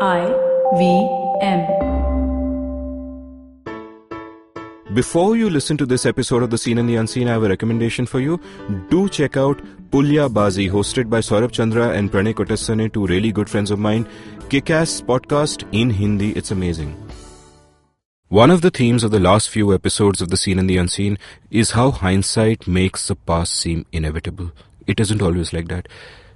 IVM. Before you listen to this episode of The Seen and the Unseen, I have a recommendation for you. Do check out Puja hosted by Saurabh Chandra and Pranay Kotasane, two really good friends of mine. Kick-ass podcast in Hindi. It's amazing. One of the themes of the last few episodes of The Seen and the Unseen is how hindsight makes the past seem inevitable. It isn't always like that.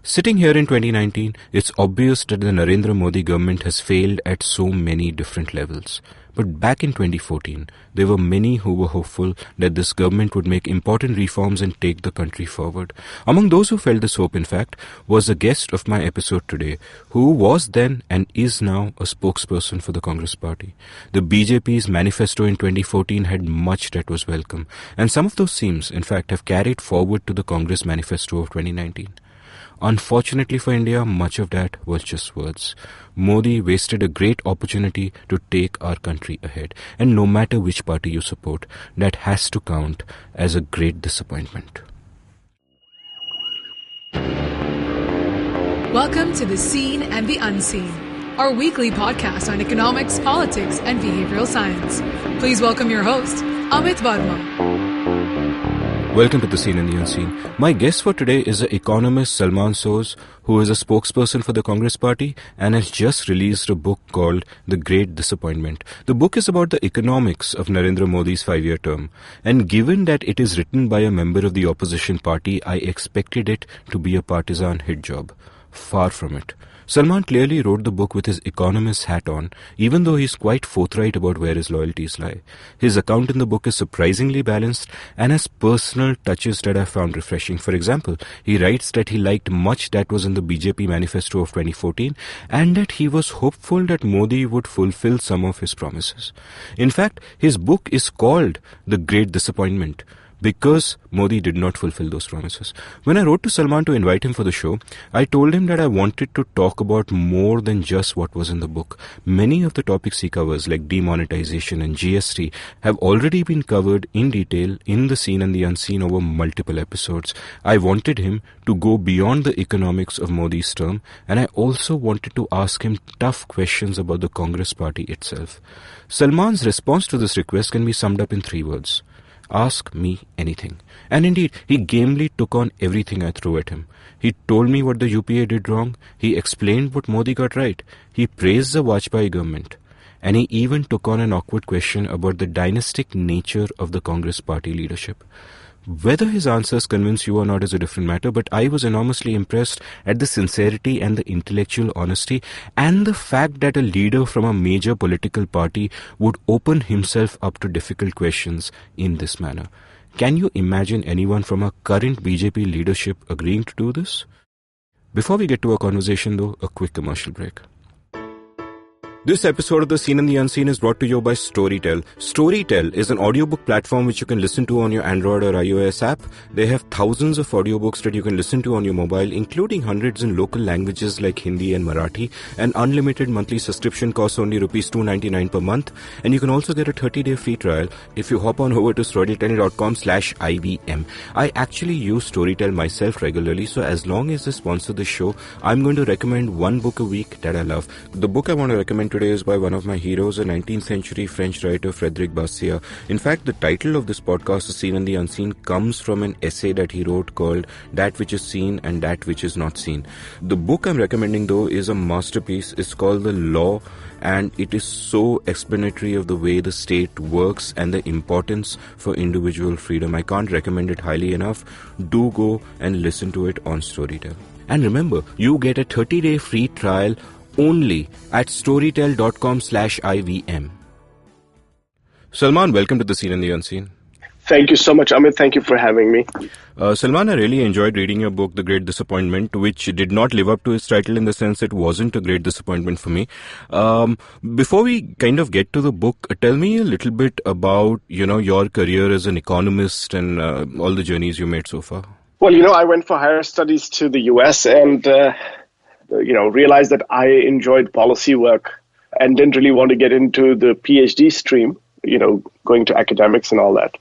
Sitting here in 2019, it's obvious that the Narendra Modi government has failed at so many different levels. But back in 2014, there were many who were hopeful that this government would make important reforms and take the country forward. Among those who felt this hope, in fact, was a guest of my episode today, who was then and is now a spokesperson for the Congress party. The BJP's manifesto in 2014 had much that was welcome, and some of those themes, in fact, have carried forward to the Congress manifesto of 2019. Unfortunately for India, much of that was just words. Modi wasted a great opportunity to take our country ahead. And no matter which party you support, that has to count as a great disappointment. Welcome to The Seen and the Unseen, our weekly podcast on economics, politics, and behavioral science. Please welcome your host, Amit Varma. Welcome to The Seen and the Unseen. My guest for today is the economist Salman Soz, who is a spokesperson for the Congress party and has just released a book called The Great Disappointment. The book is about the economics of Narendra Modi's 5-year term. And given that it is written by a member of the opposition party, I expected it to be a partisan hit job. Far from it. Salman clearly wrote the book with his economist hat on, even though he's quite forthright about where his loyalties lie. His account in the book is surprisingly balanced and has personal touches that I found refreshing. For example, he writes that he liked much that was in the BJP manifesto of 2014 and that he was hopeful that Modi would fulfill some of his promises. In fact, his book is called The Great Disappointment, because Modi did not fulfill those promises. When I wrote to Salman to invite him for the show, I told him that I wanted to talk about more than just what was in the book. Many of the topics he covers, like demonetization and GST, have already been covered in detail in The Seen and the Unseen over multiple episodes. I wanted him to go beyond the economics of Modi's term, and I also wanted to ask him tough questions about the Congress party itself. Salman's response to this request can be summed up in 3 words. Ask me anything. And indeed, he gamely took on everything I threw at him. He told me what the UPA did wrong. He explained what Modi got right. He praised the Vajpayee government. And he even took on an awkward question about the dynastic nature of the Congress party leadership. Whether his answers convince you or not is a different matter, but I was enormously impressed at the sincerity and the intellectual honesty and the fact that a leader from a major political party would open himself up to difficult questions in this manner. Can you imagine anyone from a current BJP leadership agreeing to do this? Before we get to our conversation though, a quick commercial break. This episode of The Seen and the Unseen is brought to you by Storytel. Storytel is an audiobook platform which you can listen to on your Android or iOS app. They have thousands of audiobooks that you can listen to on your mobile, including hundreds in local languages like Hindi and Marathi. An unlimited monthly subscription costs only Rs 299 per month. And you can also get a 30-day free trial if you hop on over to storytel.com/IVM. I actually use Storytel myself regularly, so as long as they sponsor the show, I'm going to recommend one book a week that I love. The book I want to recommend today is by one of my heroes, a 19th century French writer, Frédéric Bastiat. In fact, the title of this podcast, The Seen and the Unseen, comes from an essay that he wrote called That Which Is Seen and That Which Is Not Seen. The book I'm recommending though is a masterpiece. It's called The Law, and it is so explanatory of the way the state works and the importance for individual freedom. I can't recommend it highly enough. Do go and listen to it on Storytel. And remember, you get a 30-day free trial only at storytel.com/IVM. Salman, welcome to The Seen and the Unseen. Thank you so much, Amit. Thank you for having me. Salman, I really enjoyed reading your book, The Great Disappointment, which did not live up to its title in the sense it wasn't a great disappointment for me. Before we kind of get to the book, tell me a little bit about, your career as an economist and all the journeys you made so far. Well, I went for higher studies to the US and, realized that I enjoyed policy work and didn't really want to get into the PhD stream, going to academics and all that.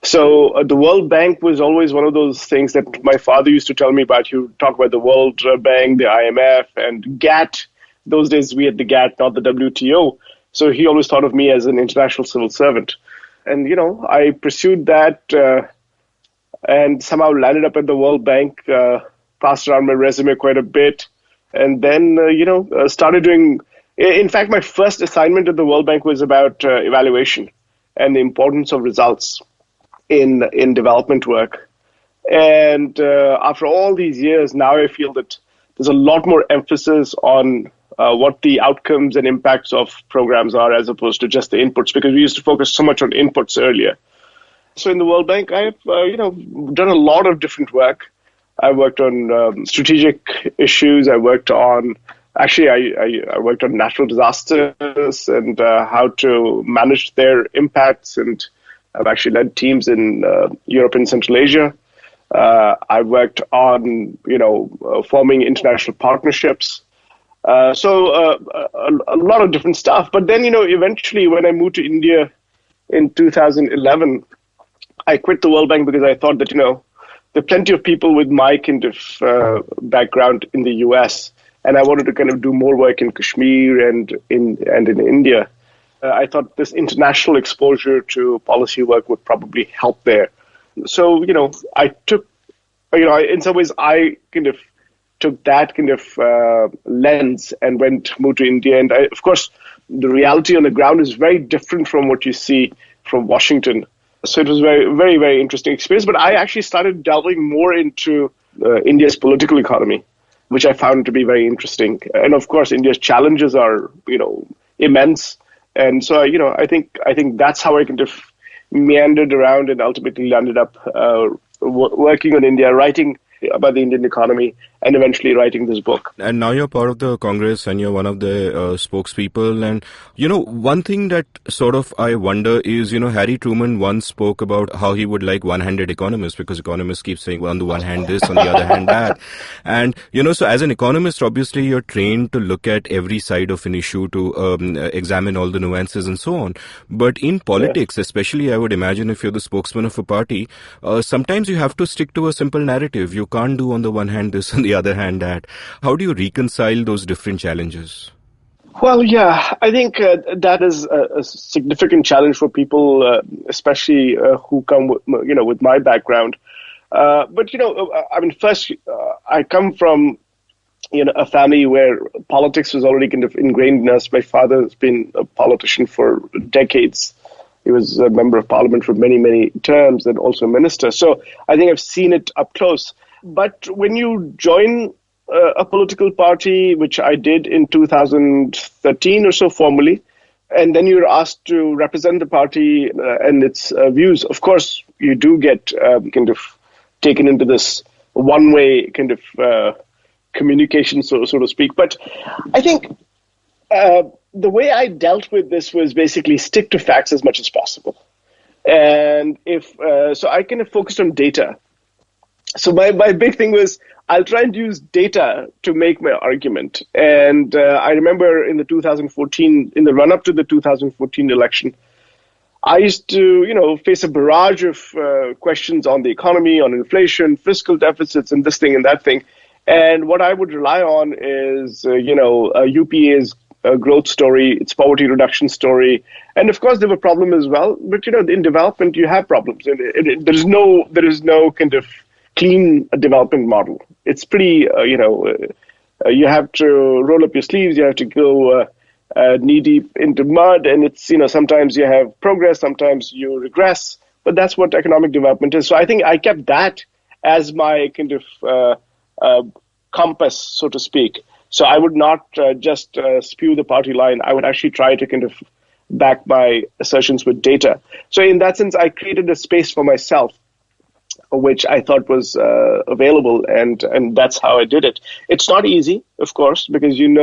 So the World Bank was always one of those things that my father used to tell me about. You talk about the World Bank, the IMF, and GATT, those days we had the GATT, not the WTO. So he always thought of me as an international civil servant. And, I pursued that and somehow landed up at the World Bank, passed around my resume quite a bit, and then, started doing... In fact, my first assignment at the World Bank was about evaluation and the importance of results in development work. And after all these years, now I feel that there's a lot more emphasis on what the outcomes and impacts of programs are as opposed to just the inputs, because we used to focus so much on inputs earlier. So in the World Bank, I've done a lot of different work. I worked on strategic issues. I worked on I worked on natural disasters and how to manage their impacts, and I've actually led teams in Europe and Central Asia. I worked on forming international partnerships. So a lot of different stuff. But then, eventually when I moved to India in 2011, I quit the World Bank because I thought that, there are plenty of people with my kind of background in the US, and I wanted to kind of do more work in Kashmir and in India. I thought this international exposure to policy work would probably help there. So, I took, in some ways, I kind of took that kind of lens and moved to India. And of course, the reality on the ground is very different from what you see from Washington. So it was very, very, very interesting experience. But I actually started delving more into India's political economy, which I found to be very interesting. And of course, India's challenges are, immense. And so, I think that's how I kind of meandered around and ultimately landed up working on India, writing about the Indian economy, and eventually writing this book. And now you're part of the Congress and you're one of the spokespeople. And, one thing that sort of I wonder is, Harry Truman once spoke about how he would like one-handed economists, because economists keep saying, well, on the one hand this, on the other hand that. And, so as an economist, obviously you're trained to look at every side of an issue, to examine all the nuances and so on. But in politics, especially I would imagine if you're the spokesman of a party, sometimes you have to stick to a simple narrative. You can't do on the one hand this, on the other hand that. How do you reconcile those different challenges? Well, yeah, I think that is a significant challenge for people, especially who come with my background. But first, I come from a family where politics was already kind of ingrained in us. My father has been a politician for decades. He was a member of parliament for many, many terms and also a minister. So I think I've seen it up close. But when you join a political party, which I did in 2013 or so formally, and then you're asked to represent the party and its views, of course, you do get kind of taken into this one-way kind of communication, so to speak. But I think the way I dealt with this was basically stick to facts as much as possible. And so I kind of focused on data. So my big thing was I'll try and use data to make my argument. And I remember in the run-up to the 2014 election, I used to, face a barrage of questions on the economy, on inflation, fiscal deficits, and this thing and that thing. And what I would rely on is, UPA's growth story, its poverty reduction story. And of course, there were problems as well. But, in development, you have problems. There is no kind of clean development model. It's pretty, you have to roll up your sleeves, you have to go knee deep into mud, and it's, sometimes you have progress, sometimes you regress, but that's what economic development is. So I think I kept that as my kind of compass, so to speak. So I would not just spew the party line. I would actually try to kind of back my assertions with data. So in that sense, I created a space for myself, which I thought was available, and that's how I did it. It's not easy, of course, because and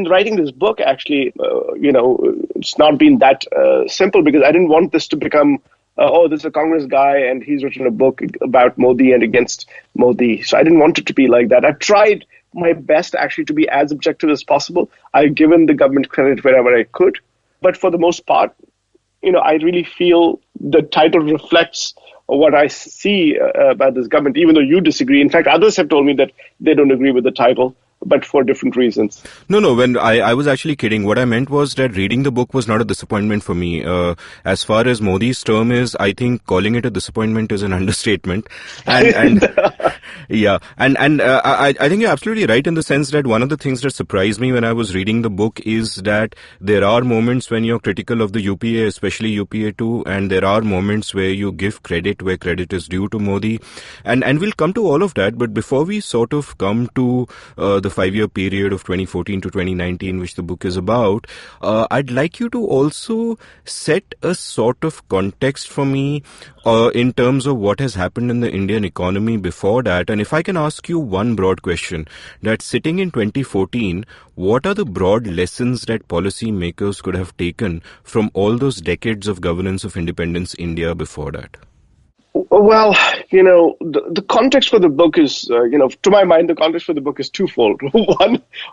writing this book actually, it's not been that simple, because I didn't want this to become, this is a Congress guy and he's written a book about Modi and against Modi. So I didn't want it to be like that. I've tried my best actually to be as objective as possible. I've given the government credit wherever I could, but for the most part, I really feel the title reflects what I see about this government, even though you disagree. In fact, others have told me that they don't agree with the title, but for different reasons. No, when I was actually kidding. What I meant was that reading the book was not a disappointment for me. As far as Modi's term is, I think calling it a disappointment is an understatement. And yeah, and I think you're absolutely right in the sense that one of the things that surprised me when I was reading the book is that there are moments when you're critical of the UPA, especially UPA 2, and there are moments where you give credit where credit is due to Modi. And we'll come to all of that, but before we sort of come to the 5-year period of 2014 to 2019, which the book is about, I'd like you to also set a sort of context for me in terms of what has happened in the Indian economy before that. And if I can ask you one broad question, that sitting in 2014, what are the broad lessons that policymakers could have taken from all those decades of governance of independence India before that? Well, the context for the book is, to my mind, the context for the book is twofold.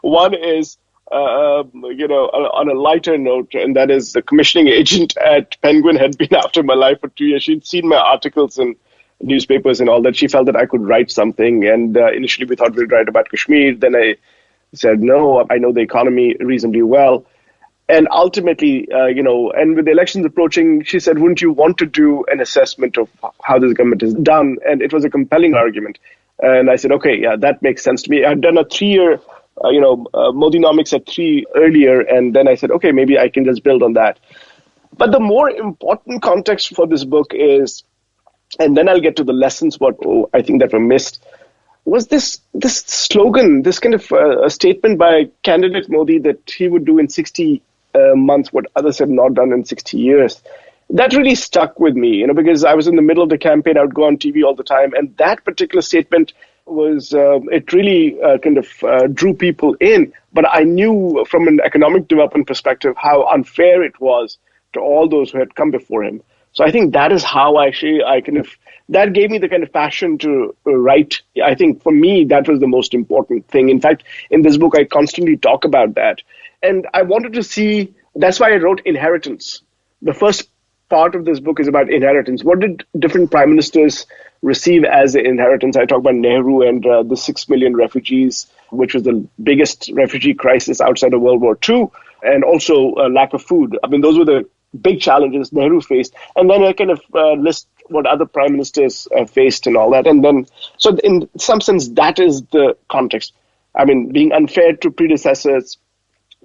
One is, on a lighter note, and that is the commissioning agent at Penguin had been after my life for 2 years. She'd seen my articles in newspapers and all that. She felt that I could write something. And initially we thought we'd write about Kashmir. Then I said, no, I know the economy reasonably well. And ultimately, and with the elections approaching, she said, wouldn't you want to do an assessment of how this government is done? And it was a compelling argument. And I said, okay, yeah, that makes sense to me. I'd done a 3-year, Modinomics at 3 earlier. And then I said, okay, maybe I can just build on that. But the more important context for this book is, and then I'll get to the lessons, I think that were missed, was this slogan, this kind of a statement by candidate Modi that he would do in 60 months what others have not done in 60 years. That really stuck with me, because I was in the middle of the campaign. I would go on TV all the time. And that particular statement was, it really drew people in. But I knew from an economic development perspective how unfair it was to all those who had come before him. So I think that is how that gave me the kind of passion to write. I think for me, that was the most important thing. In fact, in this book, I constantly talk about that. And I wanted to see, that's why I wrote Inheritance. The first part of this book is about inheritance. What did different prime ministers receive as an inheritance? I talk about Nehru and the 6 million refugees, which was the biggest refugee crisis outside of World War II, and also lack of food. I mean, those were the big challenges Nehru faced. And then I kind of list what other prime ministers faced and all that. And then, so in some sense, that is the context. I mean, being unfair to predecessors,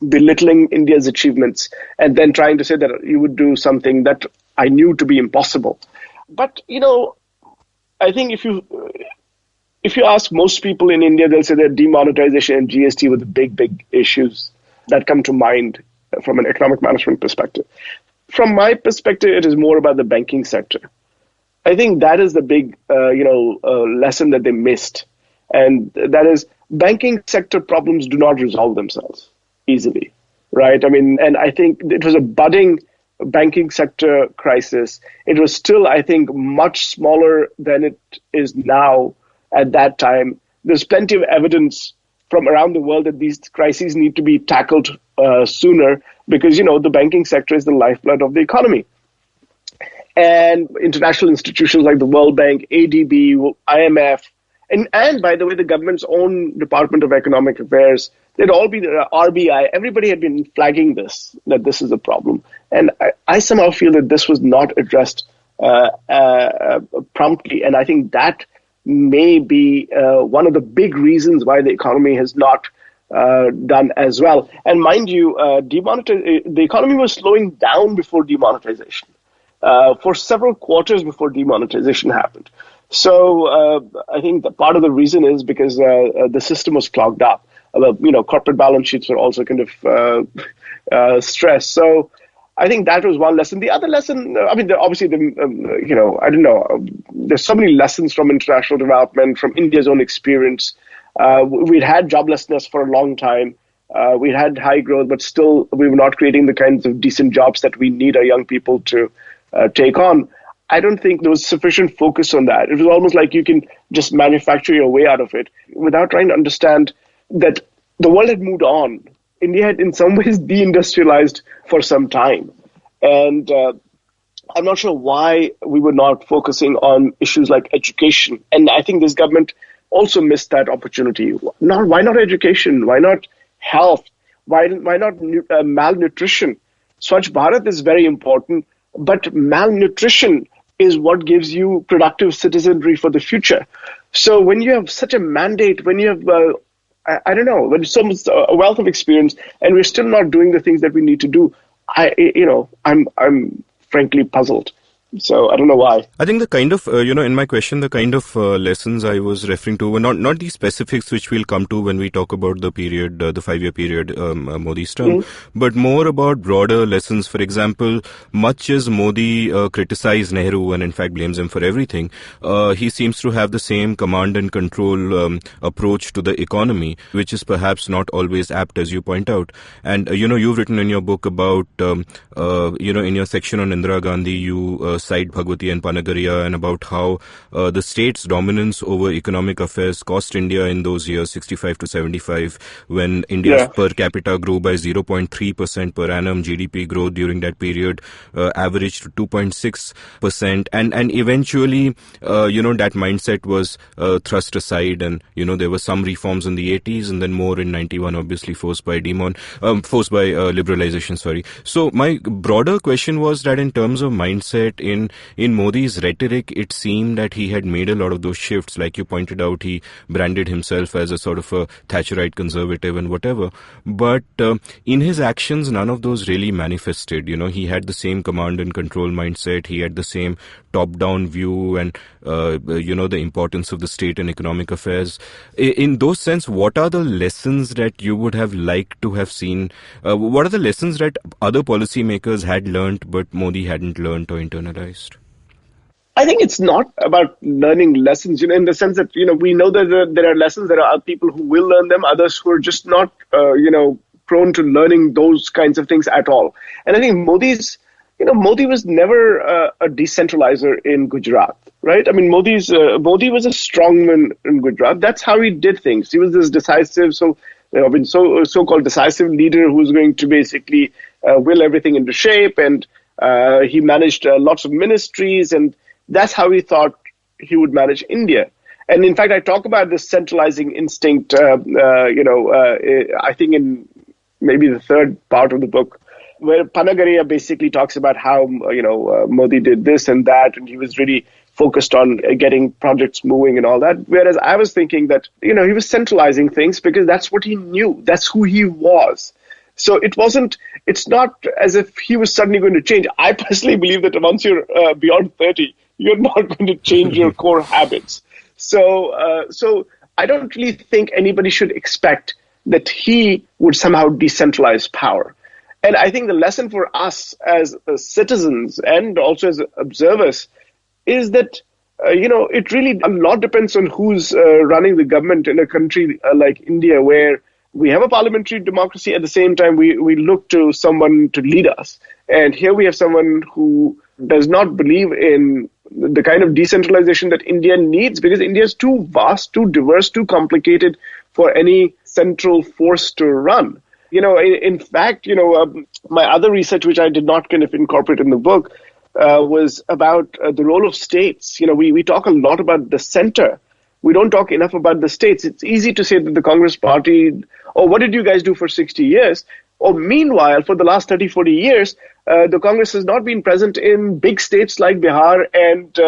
belittling India's achievements, and then trying to say that you would do something that I knew to be impossible. But, I think if you ask most people in India, they'll say that demonetization and GST were the big issues that come to mind from an economic management perspective. From my perspective, it is more about the banking sector. I think that is the big, lesson that they missed. And that is, banking sector problems do not resolve themselves easily, right? I mean, and I think it was a budding banking sector crisis. It was still, I think, much smaller than it is now at that time. There's plenty of evidence from around the world that these crises need to be tackled sooner because, the banking sector is the lifeblood of the economy. And international institutions like the World Bank, ADB, IMF, and by the way, the government's own Department of Economic Affairs, they'd all be the RBI. Everybody had been flagging that this is a problem. And I somehow feel that this was not addressed promptly. And I think that may be one of the big reasons why the economy has not done as well. And mind you, the economy was slowing down before demonetization. For several quarters before demonetization happened. So I think that part of the reason is because the system was clogged up. Corporate balance sheets were also kind of stressed. So I think that was one lesson. The other lesson, obviously, I don't know. There's so many lessons from international development, from India's own experience. We'd had joblessness for a long time. We had high growth, but still we were not creating the kinds of decent jobs that we need our young people to take on. I don't think there was sufficient focus on that. It was almost like you can just manufacture your way out of it without trying to understand that the world had moved on. India had in some ways deindustrialized for some time. And I'm not sure why we were not focusing on issues like education. And I think this government also missed that opportunity. Why not education? Why not health? Why not malnutrition? Swachh Bharat is very important, but malnutrition is what gives you productive citizenry for the future. So when you have such a mandate, when you have, when a wealth of experience, and we're still not doing the things that we need to do, I'm frankly puzzled. So I don't know why. I think the kind of, in my question, the kind of lessons I was referring to were not the specifics which we'll come to when we talk about the period, the 5-year period, Modi's term, but more about broader lessons. For example, much as Modi criticized Nehru and in fact blames him for everything, he seems to have the same command and control approach to the economy, which is perhaps not always apt, as you point out. And, you've written in your book about, in your section on Indira Gandhi, you cite Bhagwati and Panagaria and about how the state's dominance over economic affairs cost India in those years, 65 to 75, when India's per capita grew by 0.3% per annum. GDP growth during that period averaged to 2.6%. And eventually, that mindset was thrust aside, and, there were some reforms in the 80s and then more in 91, obviously forced by liberalization, sorry. So my broader question was that in terms of mindset, in Modi's rhetoric, it seemed that he had made a lot of those shifts. Like you pointed out, he branded himself as a sort of a Thatcherite conservative and whatever. But in his actions, none of those really manifested. He had the same command and control mindset. He had the same top-down view and, the importance of the state and economic affairs. In those sense, what are the lessons that you would have liked to have seen? What are the lessons that other policymakers had learnt but Modi hadn't learnt or internalized? I think it's not about learning lessons, in the sense that, we know that there are lessons, there are people who will learn them, others who are just not, prone to learning those kinds of things at all. And I think Modi was never a decentralizer in Gujarat, right? I mean, Modi was a strongman in Gujarat. That's how he did things. He was this decisive, so-called decisive leader who was going to basically will everything into shape, and he managed lots of ministries, and that's how he thought he would manage India. And in fact, I talk about this centralizing instinct, I think in maybe the third part of the book, where Panagaria basically talks about how, Modi did this and that, and he was really focused on getting projects moving and all that. Whereas I was thinking that, he was centralizing things because that's what he knew. That's who he was. So it's not as if he was suddenly going to change. I personally believe that once you're beyond 30, you're not going to change your core habits. So I don't really think anybody should expect that he would somehow decentralize power. And I think the lesson for us as citizens and also as observers is that, it really a lot depends on who's running the government in a country like India, where we have a parliamentary democracy. At the same time, we look to someone to lead us. And here we have someone who does not believe in the kind of decentralization that India needs, because India is too vast, too diverse, too complicated for any central force to run. In fact, my other research, which I did not kind of incorporate in the book, was about the role of states. We talk a lot about the center. We don't talk enough about the states. It's easy to say that the Congress party, what did you guys do for 60 years? Or meanwhile, for the last 30, 40 years, the Congress has not been present in big states like Bihar and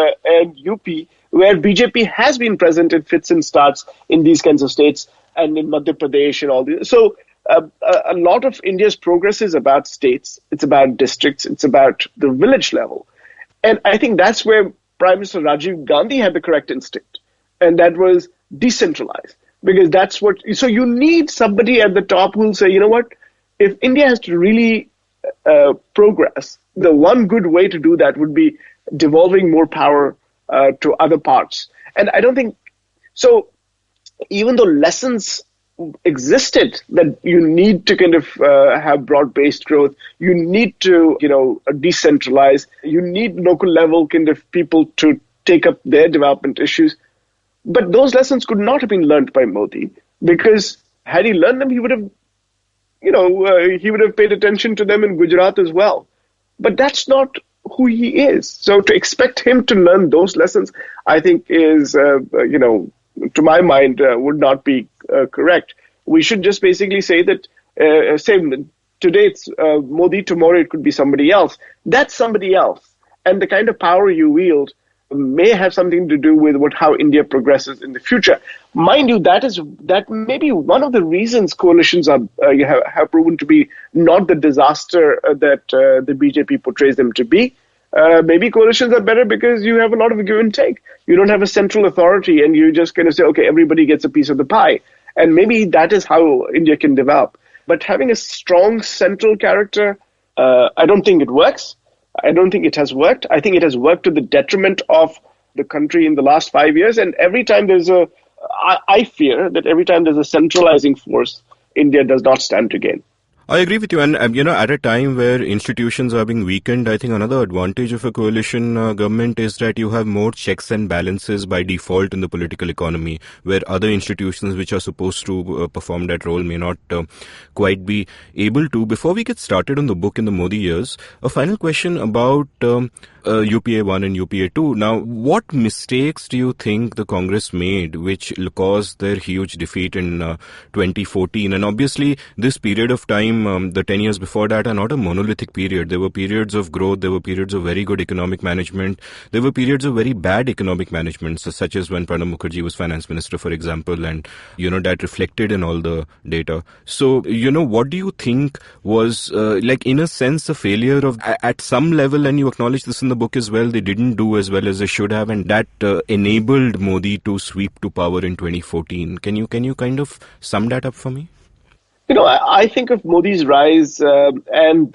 UP, where BJP has been present in fits and starts in these kinds of states, and in Madhya Pradesh and all this. So a lot of India's progress is about states. It's about districts. It's about the village level. And I think that's where Prime Minister Rajiv Gandhi had the correct instinct. And that was decentralized, because that's what, so you need somebody at the top who will say, if India has to really progress, the one good way to do that would be devolving more power to other parts. And I don't think, so even though lessons existed that you need to kind of have broad-based growth, you need to, decentralize, you need local level kind of people to take up their development issues. But those lessons could not have been learned by Modi, because had he learned them, he would have, he would have paid attention to them in Gujarat as well. But that's not who he is. So to expect him to learn those lessons, I think is, to my mind, would not be correct. We should just basically say that, today it's Modi, tomorrow it could be somebody else. That's somebody else. And the kind of power you wield may have something to do with how India progresses in the future. Mind you, that may be one of the reasons coalitions have proven to be not the disaster that the BJP portrays them to be. Maybe coalitions are better because you have a lot of give and take. You don't have a central authority and you just kind of say, okay, everybody gets a piece of the pie. And maybe that is how India can develop. But having a strong central character, I don't think it works. I don't think it has worked. I think it has worked to the detriment of the country in the last 5 years. And every time I fear that every time there's a centralizing force, India does not stand to gain. I agree with you. And, at a time where institutions are being weakened, I think another advantage of a coalition government is that you have more checks and balances by default in the political economy, where other institutions which are supposed to perform that role may not quite be able to. Before we get started on the book in the Modi years, a final question about UPA 1 and UPA 2. Now, what mistakes do you think the Congress made which caused their huge defeat in 2014? And obviously, this period of time, the 10 years before that, are not a monolithic period. There were periods of growth, there were periods of very good economic management, there were periods of very bad economic management, such as when Pranab Mukherjee was finance minister, for example, and, that reflected in all the data. So, what do you think was, in a sense, a failure of, at some level, and you acknowledge this in the book as well, they didn't do as well as they should have, and that enabled Modi to sweep to power in 2014. Can you kind of sum that up for me? I think of Modi's rise and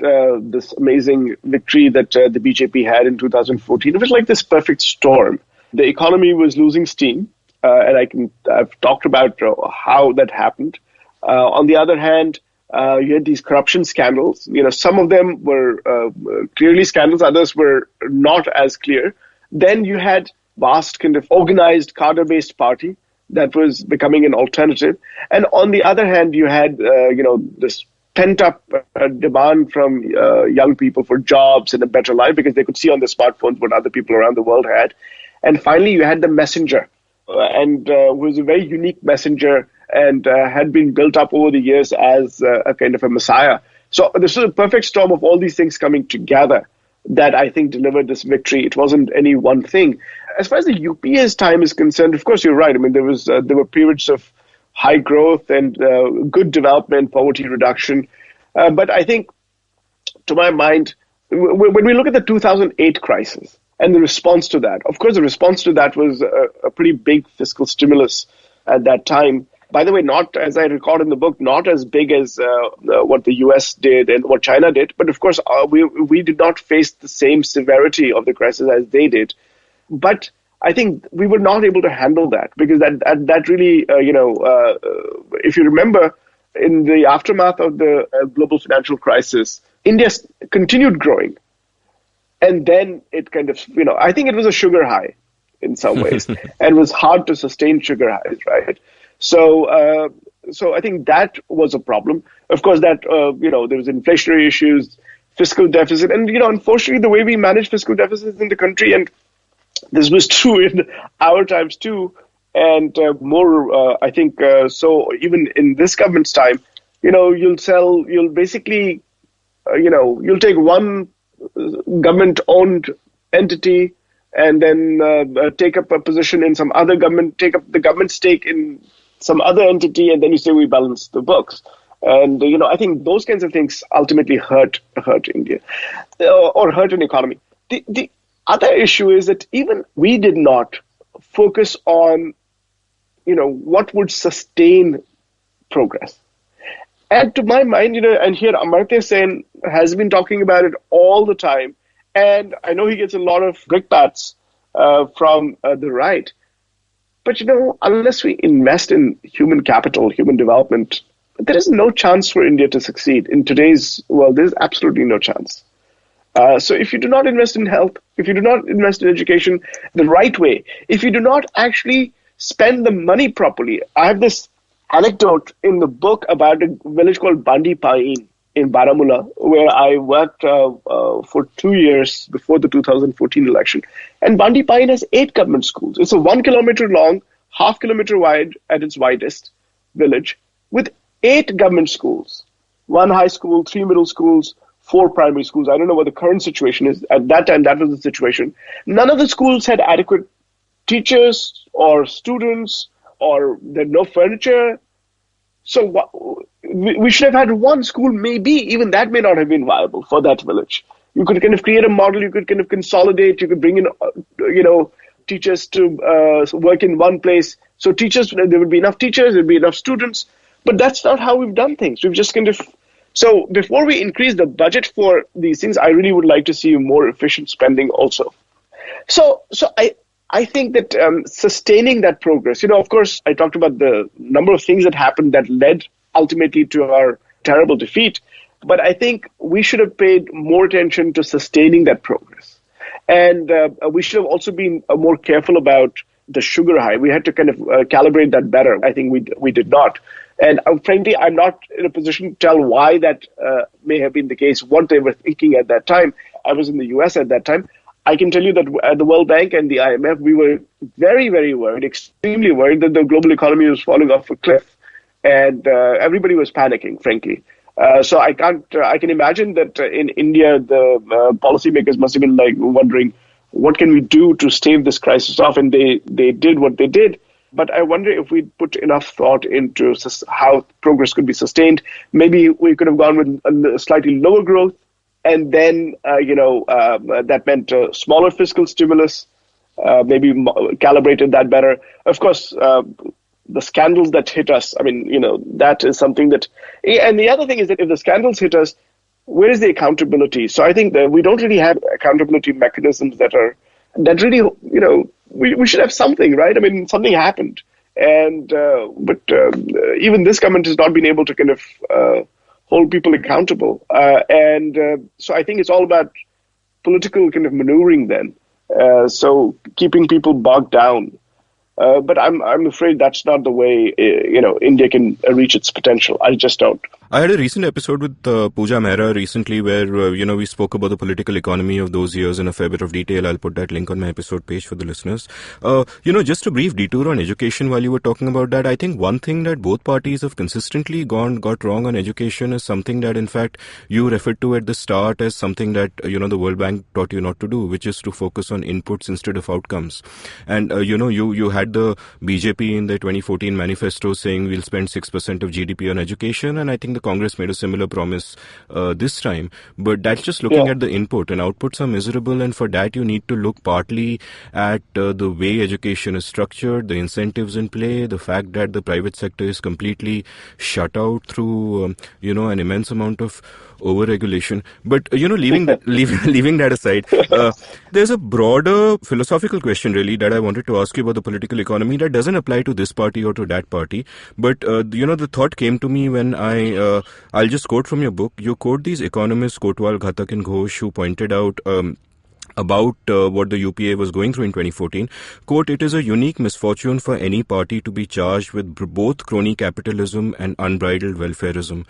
this amazing victory that the BJP had in 2014. It was like this perfect storm. The economy was losing steam, and I've talked about how that happened. On the other hand, you had these corruption scandals. Some of them were clearly scandals, others were not as clear. Then you had vast kind of organized cadre-based party that was becoming an alternative. And on the other hand, you had, this pent-up demand from young people for jobs and a better life because they could see on their smartphones what other people around the world had. And finally, you had the messenger, and was a very unique messenger and had been built up over the years as a kind of a messiah. So this was a perfect storm of all these things coming together that I think delivered this victory. It wasn't any one thing. As far as the UPA's time is concerned, of course, you're right. I mean, there were periods of high growth and good development, poverty reduction. But I think, to my mind, when we look at the 2008 crisis and the response to that, of course, the response to that was a pretty big fiscal stimulus at that time. By the way, not, as I record in the book, not as big as what the US did and what China did. But of course, we did not face the same severity of the crisis as they did. But I think we were not able to handle that because that really, if you remember, in the aftermath of the global financial crisis, India continued growing. And then it kind of, I think it was a sugar high in some ways. And it was hard to sustain sugar highs, right? So I think that was a problem. Of course, that, there was inflationary issues, fiscal deficit. And, unfortunately, the way we manage fiscal deficits in the country, and this was true in our times too, and more, I think, so even in this government's time, you'll take one government-owned entity and then take up a position in some other government, take up the government stake in some other entity, and then you say we balance the books. And, I think those kinds of things ultimately hurt India or hurt an economy. The other issue is that even we did not focus on, what would sustain progress. And to my mind, and here Amartya Sen has been talking about it all the time. And I know he gets a lot of brickbats from the right. But, unless we invest in human capital, human development, there is no chance for India to succeed. In today's world, there's absolutely no chance. So if you do not invest in health, if you do not invest in education the right way, if you do not actually spend the money properly. I have this anecdote in the book about a village called Bandi Pain in Baramulla, where I worked for 2 years before the 2014 election. And Bandi Pain has 8 government schools. It's a 1 kilometer long, half-kilometer wide at its widest village, with 8 government schools, 1 high school, 3 middle schools, 4 primary schools. I don't know what the current situation is. At that time, that was the situation. None of the schools had adequate teachers or students, or there had no furniture. So we should have had 1 school, maybe. Even that may not have been viable for that village. You could kind of create a model. You could kind of consolidate. You could bring in, teachers to work in one place. So there would be enough teachers, there would be enough students. But that's not how we've done things. We've just kind of... So before we increase the budget for these things, I really would like to see more efficient spending also. So I think that sustaining that progress, of course, I talked about the number of things that happened that led ultimately to our terrible defeat. But I think we should have paid more attention to sustaining that progress. And we should have also been more careful about the sugar high. We had to kind of calibrate that better. I think we did not. And frankly, I'm not in a position to tell why that may have been the case, what they were thinking at that time. I was in the US at that time. I can tell you that at the World Bank and the IMF, we were very, very worried, extremely worried that the global economy was falling off a cliff. And everybody was panicking, frankly. So I can imagine that in India, the policymakers must have been wondering, what can we do to stave this crisis off? And they did what they did. But I wonder if we put enough thought into how progress could be sustained. Maybe we could have gone with a slightly lower growth, and then that meant a smaller fiscal stimulus. Maybe calibrated that better. Of course, the scandals that hit us. I mean, that is something that. And the other thing is that if the scandals hit us, where is the accountability? So I think that we don't really have accountability mechanisms that really, we should have something, right? I mean, something happened. And, but even this government has not been able to kind of hold people accountable. So I think it's all about political kind of maneuvering then. So keeping people bogged down. But I'm afraid that's not the way, India can reach its potential. I just don't. I had a recent episode with Puja Mehra recently where, we spoke about the political economy of those years in a fair bit of detail. I'll put that link on my episode page for the listeners. Just a brief detour on education while you were talking about that. I think one thing that both parties have consistently got wrong on education is something that, in fact, you referred to at the start as something that, the World Bank taught you not to do, which is to focus on inputs instead of outcomes. And, you had the BJP in the 2014 manifesto saying we'll spend 6% of GDP on education, and I think the Congress made a similar promise this time. But that's just looking at the input, and outputs are miserable, and for that you need to look partly at the way education is structured, the incentives in play, the fact that the private sector is completely shut out through, an immense amount of overregulation. But, leaving that aside, there's a broader philosophical question really that I wanted to ask you about the political economy that doesn't apply to this party or to that party. But, the thought came to me when I'll just quote from your book. You quote these economists, Kotwal, Ghatak and Ghosh, who pointed out about what the UPA was going through in 2014. Quote, it is a unique misfortune for any party to be charged with both crony capitalism and unbridled welfarism.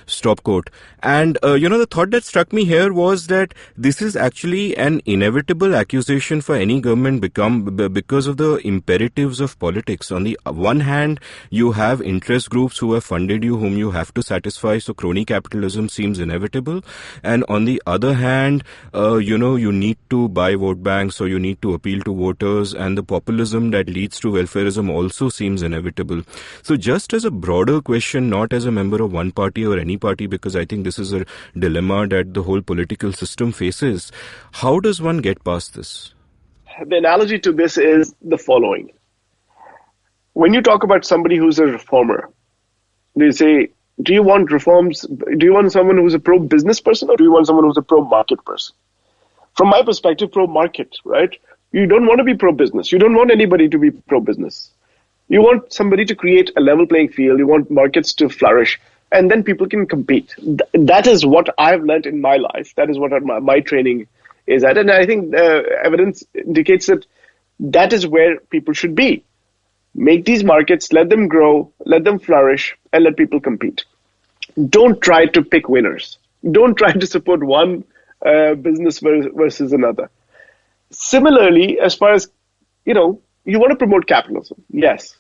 Stop quote. And, the thought that struck me here was that this is actually an inevitable accusation for any government because of the imperatives of politics. On the one hand, you have interest groups who have funded you, whom you have to satisfy, so crony capitalism seems inevitable. And on the other hand, you need to buy vote banks, or you need to appeal to voters, and the populism that leads to welfarism also seems inevitable. So just as a broader question, not as a member of one party or any party, because I think this is a dilemma that the whole political system faces, how does one get past this? The analogy to this is the following. When you talk about somebody who's a reformer, they say, do you want reforms? Do you want someone who's a pro-business person, or do you want someone who's a pro-market person? From my perspective, pro-market, right? You don't want to be pro-business. You don't want anybody to be pro-business. You want somebody to create a level playing field. You want markets to flourish, and then people can compete. That is what I've learned in my life. That is what my training is at. And I think evidence indicates that is where people should be. Make these markets, let them grow, let them flourish, and let people compete. Don't try to pick winners. Don't try to support one business versus another. Similarly, as far as, You want to promote capitalism, yes.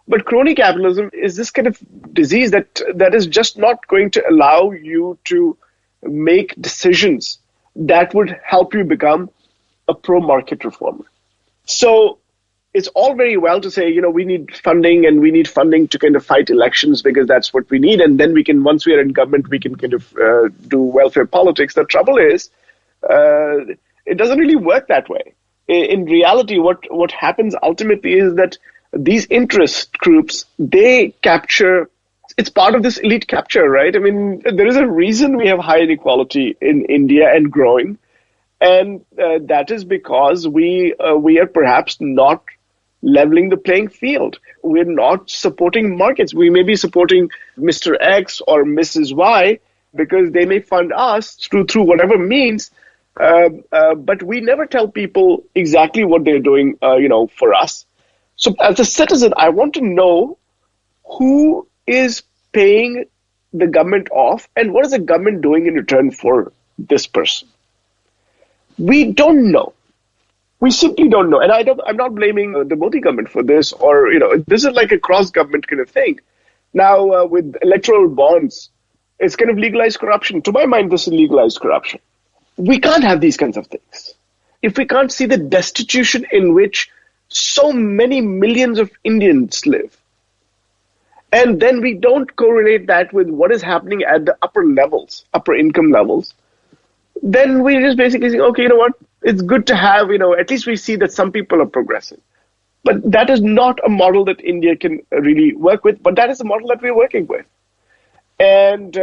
But crony capitalism is this kind of disease that is just not going to allow you to make decisions that would help you become a pro-market reformer. So it's all very well to say, we need funding and we need funding to kind of fight elections because that's what we need. And then we can, once we are in government, we can kind of do welfare politics. The trouble is, it doesn't really work that way. In reality, what happens ultimately is that these interest groups, they capture, it's part of this elite capture, right? I mean, there is a reason we have high inequality in India and growing. And that is because we are perhaps not leveling the playing field. We're not supporting markets. We may be supporting Mr. X or Mrs. Y because they may fund us through whatever means. But we never tell people exactly what they're doing, for us. So as a citizen, I want to know who is paying the government off and what is the government doing in return for this person. We don't know. We simply don't know. And I'm not blaming the Modi government for this or, this is like a cross-government kind of thing. Now, with electoral bonds, it's kind of legalized corruption. To my mind, this is legalized corruption. We can't have these kinds of things. If we can't see the destitution in which so many millions of Indians live, and then we don't correlate that with what is happening at the upper income levels, then we just basically say, okay, you know what? It's good to have, at least we see that some people are progressing. But that is not a model that India can really work with, but that is the model that we're working with. And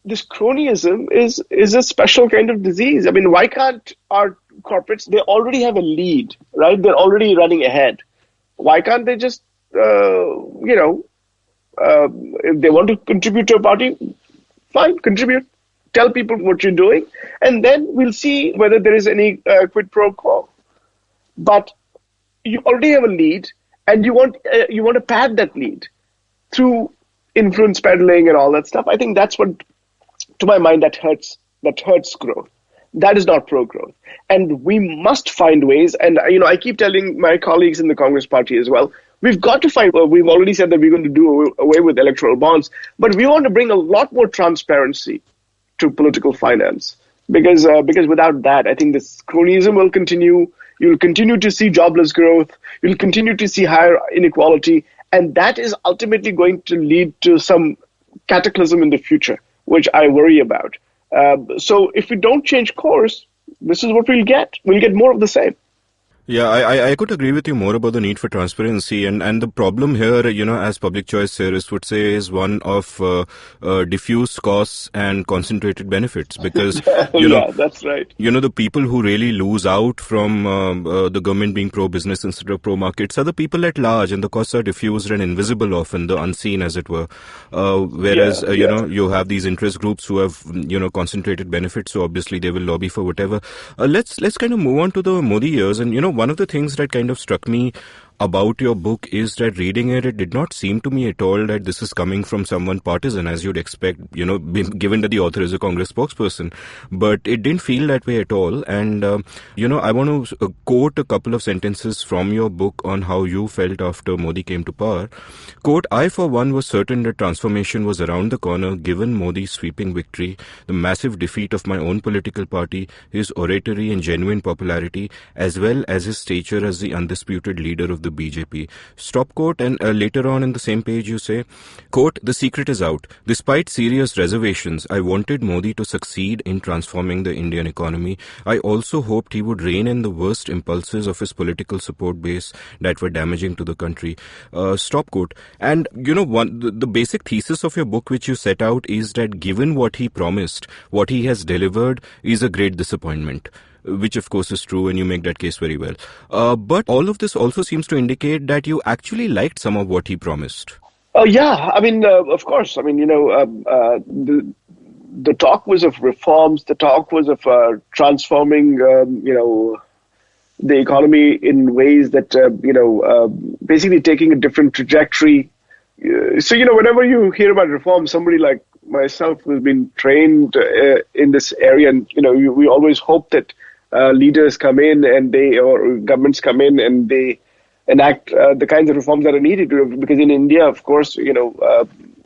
this cronyism is a special kind of disease. I mean, why can't our corporates, they already have a lead, right? They're already running ahead. Why can't they just, if they want to contribute to a party, fine, contribute. Tell people what you're doing, and then we'll see whether there is any quid pro quo. But you already have a lead, and you want to pad that lead through influence peddling and all that stuff. I think that's what, to my mind, that hurts growth. That is not pro-growth. And we must find ways, and I keep telling my colleagues in the Congress party as well, we've got to find, we've already said that we're going to do away with electoral bonds, but we want to bring a lot more transparency to political finance. Because without that, I think this cronyism will continue. You'll continue to see jobless growth. You'll continue to see higher inequality. And that is ultimately going to lead to some cataclysm in the future, which I worry about. So if we don't change course, this is what we'll get. We'll get more of the same. Yeah, I could agree with you more about the need for transparency, and the problem here, as public choice theorists would say, is one of diffuse costs and concentrated benefits, because yeah, that's right. The people who really lose out from the government being pro-business instead of pro-markets are the people at large, and the costs are diffused and invisible, often the unseen, as it were. Whereas you have these interest groups who have concentrated benefits, so obviously they will lobby for whatever. Let's kind of move on to the Modi years, and one of the things that kind of struck me about your book is that reading it did not seem to me at all that this is coming from someone partisan, as you'd expect, given that the author is a Congress spokesperson. But it didn't feel that way at all. And, I want to quote a couple of sentences from your book on how you felt after Modi came to power. Quote, "I, for one, was certain that transformation was around the corner, given Modi's sweeping victory, the massive defeat of my own political party, his oratory and genuine popularity, as well as his stature as the undisputed leader of the BJP." Stop quote. And later on in the same page you say, quote, "The secret is out. Despite serious reservations, I wanted Modi to succeed in transforming the Indian economy. I also hoped he would rein in the worst impulses of his political support base that were damaging to the country." Stop quote. And the basic thesis of your book which you set out is that given what he promised, what he has delivered is a great disappointment, which of course is true, and you make that case very well. But all of this also seems to indicate that you actually liked some of what he promised. Yeah, I mean, of course. I mean, the talk was of reforms. The talk was of transforming, the economy in ways that, basically taking a different trajectory. So, whenever you hear about reform, somebody like myself who's been trained in this area, and, we always hope that leaders come in or governments come in and they enact the kinds of reforms that are needed. Because in India, of course,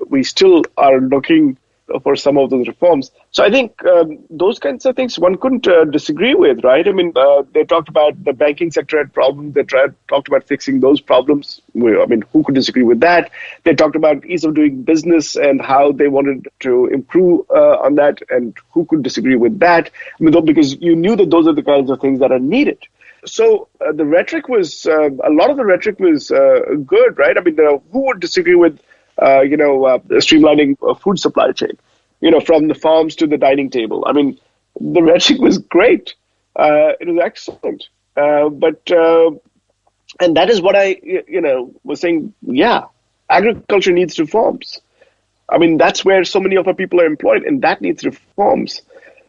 we still are looking for some of those reforms. So I think those kinds of things one couldn't disagree with, right? I mean, they talked about the banking sector had problems. They talked about fixing those problems. I mean, who could disagree with that? They talked about ease of doing business and how they wanted to improve on that, and who could disagree with that? I mean, because you knew that those are the kinds of things that are needed. So the rhetoric was, a lot of the rhetoric was good, right? I mean, who would disagree with streamlining a food supply chain, from the farms to the dining table? I mean, the rhetoric was great. It was excellent. And that is what I, was saying, yeah, agriculture needs reforms. I mean, that's where so many of our people are employed, and that needs reforms.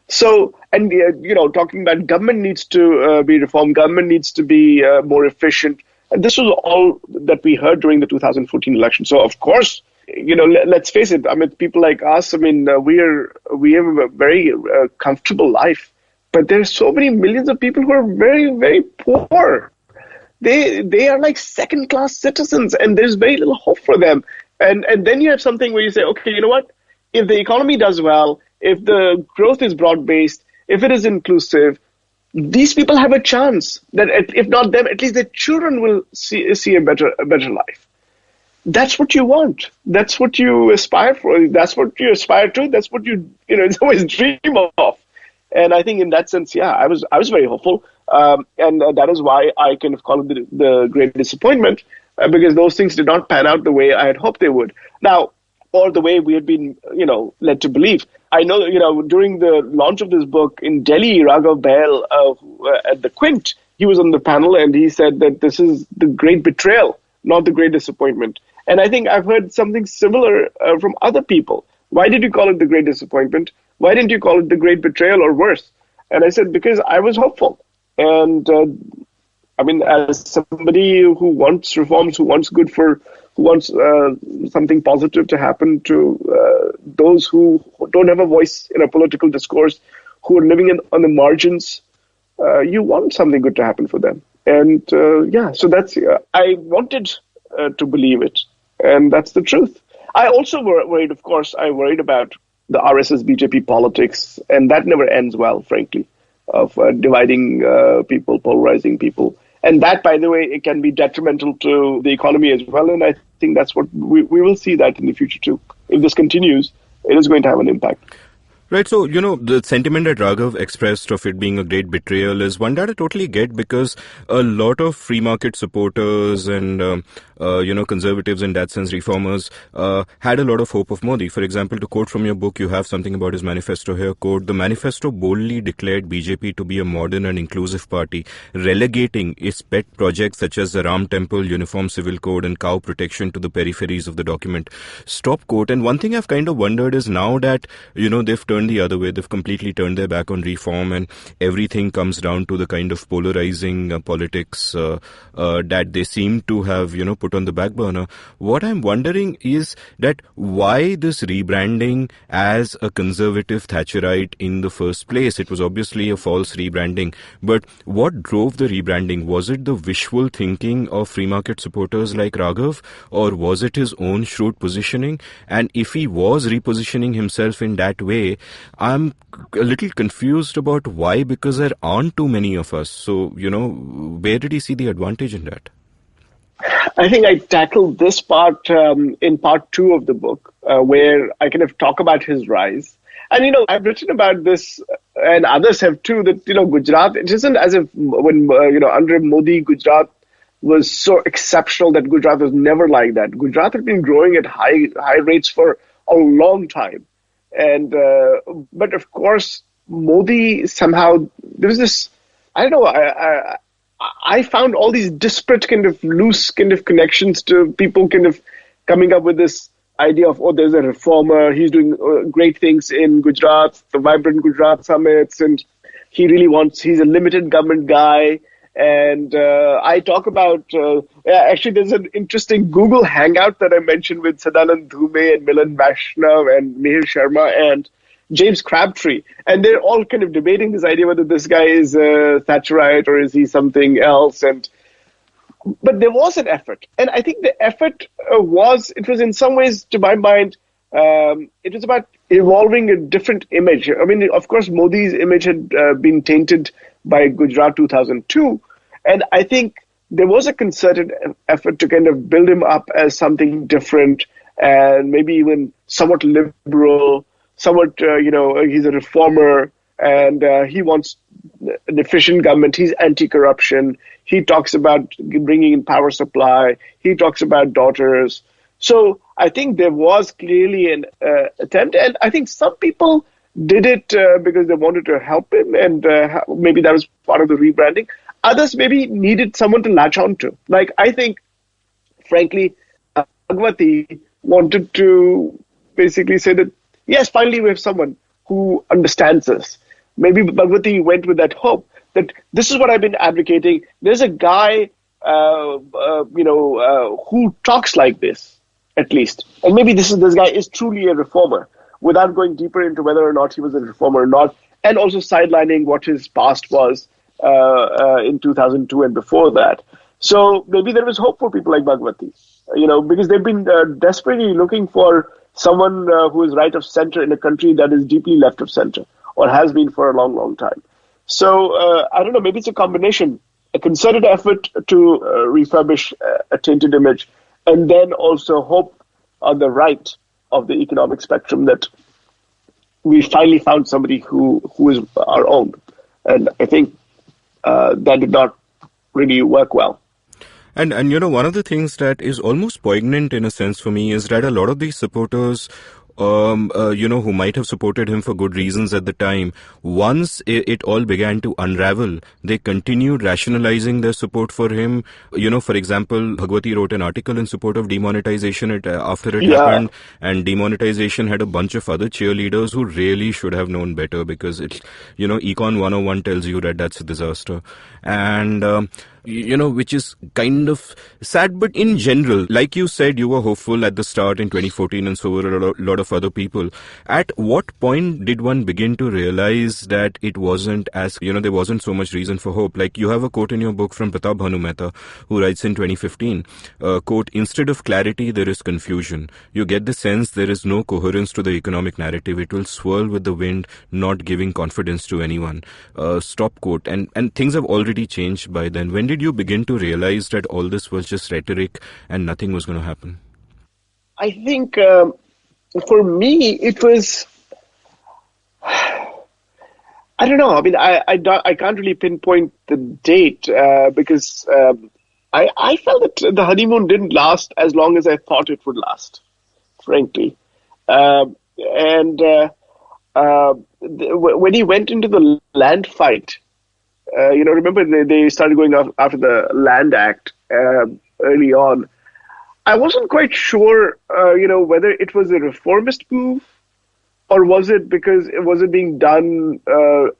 So, and, talking about government needs to be reformed, government needs to be more efficient. And this was all that we heard during the 2014 election. So, of course, let's face it. I mean, people like us, I mean, we have a very comfortable life. But there's so many millions of people who are very, very poor. They are like second-class citizens, and there's very little hope for them. And then you have something where you say, okay, you know what? If the economy does well, if the growth is broad-based, if it is inclusive, these people have a chance that if not them, at least their children will see a better life. That's what you want. That's what you aspire for. That's what you aspire to. That's what it's always dream of. And I think in that sense, yeah, I was very hopeful. And that is why I kind of call it the great disappointment, because those things did not pan out the way I had hoped they would. Now, or the way we had been, led to believe. I know, during the launch of this book in Delhi, Raghav Bahl at the Quint, he was on the panel and he said that this is the great betrayal, not the great disappointment. And I think I've heard something similar from other people. Why did you call it the great disappointment? Why didn't you call it the great betrayal or worse? And I said, because I was hopeful. And I mean, as somebody who wants reforms, who wants something positive to happen to those who don't have a voice in a political discourse, who are living on the margins, you want something good to happen for them. And so that's, I wanted to believe it. And that's the truth. I also worried, of course, about the RSS BJP politics, and that never ends well, frankly, of dividing people, polarizing people. And that, by the way, it can be detrimental to the economy as well. And I think that's what we will see that in the future too. If this continues, it is going to have an impact. Right. So, the sentiment that Raghav expressed of it being a great betrayal is one that I totally get, because a lot of free market supporters and, conservatives, in that sense, reformers, had a lot of hope of Modi. For example, to quote from your book, you have something about his manifesto here. Quote, "The manifesto boldly declared BJP to be a modern and inclusive party, relegating its pet projects such as the Ram Temple, Uniform Civil Code and cow protection to the peripheries of the document." Stop quote. And one thing I've kind of wondered is now that, they've turned the other way, they've completely turned their back on reform, and everything comes down to the kind of polarizing politics that they seem to have, put on the back burner. What I'm wondering is that why this rebranding as a conservative Thatcherite in the first place? It was obviously a false rebranding, but what drove the rebranding? Was it the wishful thinking of free market supporters like Raghav, or was it his own shrewd positioning? And if he was repositioning himself in that way, I'm a little confused about why, because there aren't too many of us. So, where did he see the advantage in that? I think I tackled this part in part 2 of the book, where I kind of talk about his rise. And, I've written about this, and others have too, that, Gujarat, it isn't as if when, under Modi, Gujarat was so exceptional that Gujarat was never like that. Gujarat had been growing at high rates for a long time. And, but of course, Modi somehow, there was this, I don't know, I found all these disparate kind of loose kind of connections to people kind of coming up with this idea of, there's a reformer, he's doing great things in Gujarat, the Vibrant Gujarat Summits, and he's a limited government guy. And I talk about, actually there's an interesting Google Hangout that I mentioned with Sadanand Dhume and Milan Vaishnav and Mehra Sharma and James Crabtree. And they're all kind of debating this idea whether this guy is a Thatcherite or is he something else. And But there was an effort. And I think the effort it was in some ways, to my mind, it was about evolving a different image. I mean, of course, Modi's image had been tainted by Gujarat 2002. And I think there was a concerted effort to kind of build him up as something different and maybe even somewhat liberal, somewhat, he's a reformer and he wants an efficient government. He's anti-corruption. He talks about bringing in power supply. He talks about daughters. So I think there was clearly an attempt, and I think some people did it because they wanted to help him, and maybe that was part of the rebranding. Others maybe needed someone to latch on to. Like, I think, frankly, Bhagwati wanted to basically say that, yes, finally we have someone who understands us. Maybe Bhagwati went with that hope that this is what I've been advocating. There's a guy, who talks like this, at least. And maybe this guy is truly a reformer, without going deeper into whether or not he was a reformer or not, and also sidelining what his past was in 2002 and before that. So maybe there was hope for people like Bhagwati, because they've been desperately looking for someone who is right of center in a country that is deeply left of center, or has been for a long, long time. So I don't know, maybe it's a combination, a concerted effort to refurbish a tainted image, and then also hope on the right of the economic spectrum that we finally found somebody who is our own. And I think that did not really work well. And one of the things that is almost poignant in a sense for me is that a lot of these supporters who might have supported him for good reasons at the time, once it all began to unravel, they continued rationalizing their support for him. For example, Bhagwati wrote an article in support of demonetization after it happened, and demonetization had a bunch of other cheerleaders who really should have known better, because Econ 101 tells you that that's a disaster. And which is kind of sad. But in general, like you said, you were hopeful at the start in 2014, and so were a lot of other people. At what point did one begin to realize that it wasn't as, there wasn't so much reason for hope? Like, you have a quote in your book from Pratap Bhanu Mehta, who writes in 2015, quote, "Instead of clarity, there is confusion. You get the sense there is no coherence to the economic narrative. It will swirl with the wind, not giving confidence to anyone." Stop quote. And things have already changed by then. When did you begin to realize that all this was just rhetoric and nothing was going to happen? I think for me, it was, I don't know. I mean, I can't really pinpoint the date because I felt that the honeymoon didn't last as long as I thought it would last, frankly. When he went into the land fight, remember they started going after the Land Act early on. I wasn't quite sure, whether it was a reformist move, or was it because it wasn't being done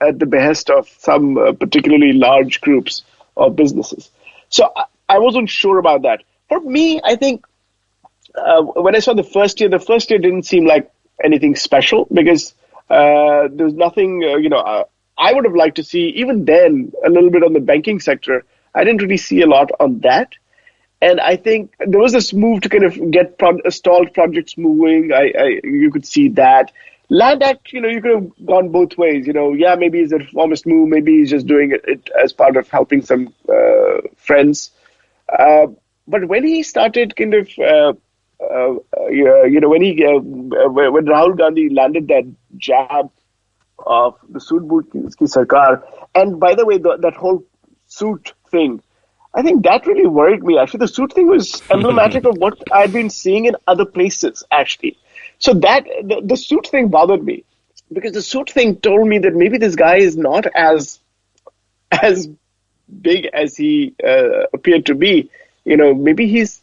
at the behest of some particularly large groups of businesses. So I wasn't sure about that. For me, I think when I saw the first year didn't seem like anything special, because there was nothing, I would have liked to see, even then, a little bit on the banking sector. I didn't really see a lot on that. And I think there was this move to kind of get stalled projects moving. You could see that. Land Act, you could have gone both ways. Maybe it's a reformist move. Maybe he's just doing it as part of helping some friends. But when he started kind of, when Rahul Gandhi landed that jab of the Sood Boot ki Sarkar, and by the way, that whole suit thing, I think that really worried me. Actually, the suit thing was emblematic of what I'd been seeing in other places, actually. So that the suit thing bothered me, because the suit thing told me that maybe this guy is not as big as he appeared to be. Maybe he's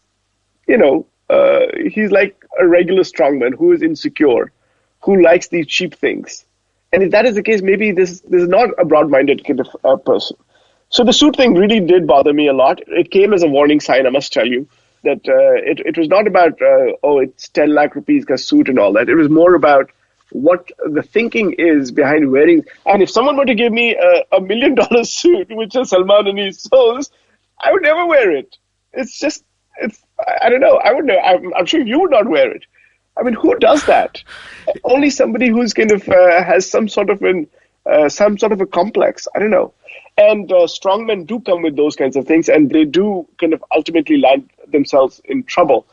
like a regular strongman who is insecure, who likes these cheap things. And if that is the case, maybe this is not a broad-minded kind of person. So the suit thing really did bother me a lot. It came as a warning sign, I must tell you, that it was not about, it's 10 lakh rupees ka suit and all that. It was more about what the thinking is behind wearing. And if someone were to give me a $1 million suit, which is Salman Soz, I would never wear it. I don't know. I would know. I'm sure you would not wear it. I mean, who does that? Only somebody who's kind of has some sort of a complex. I don't know. And strongmen do come with those kinds of things, and they do kind of ultimately land themselves in trouble.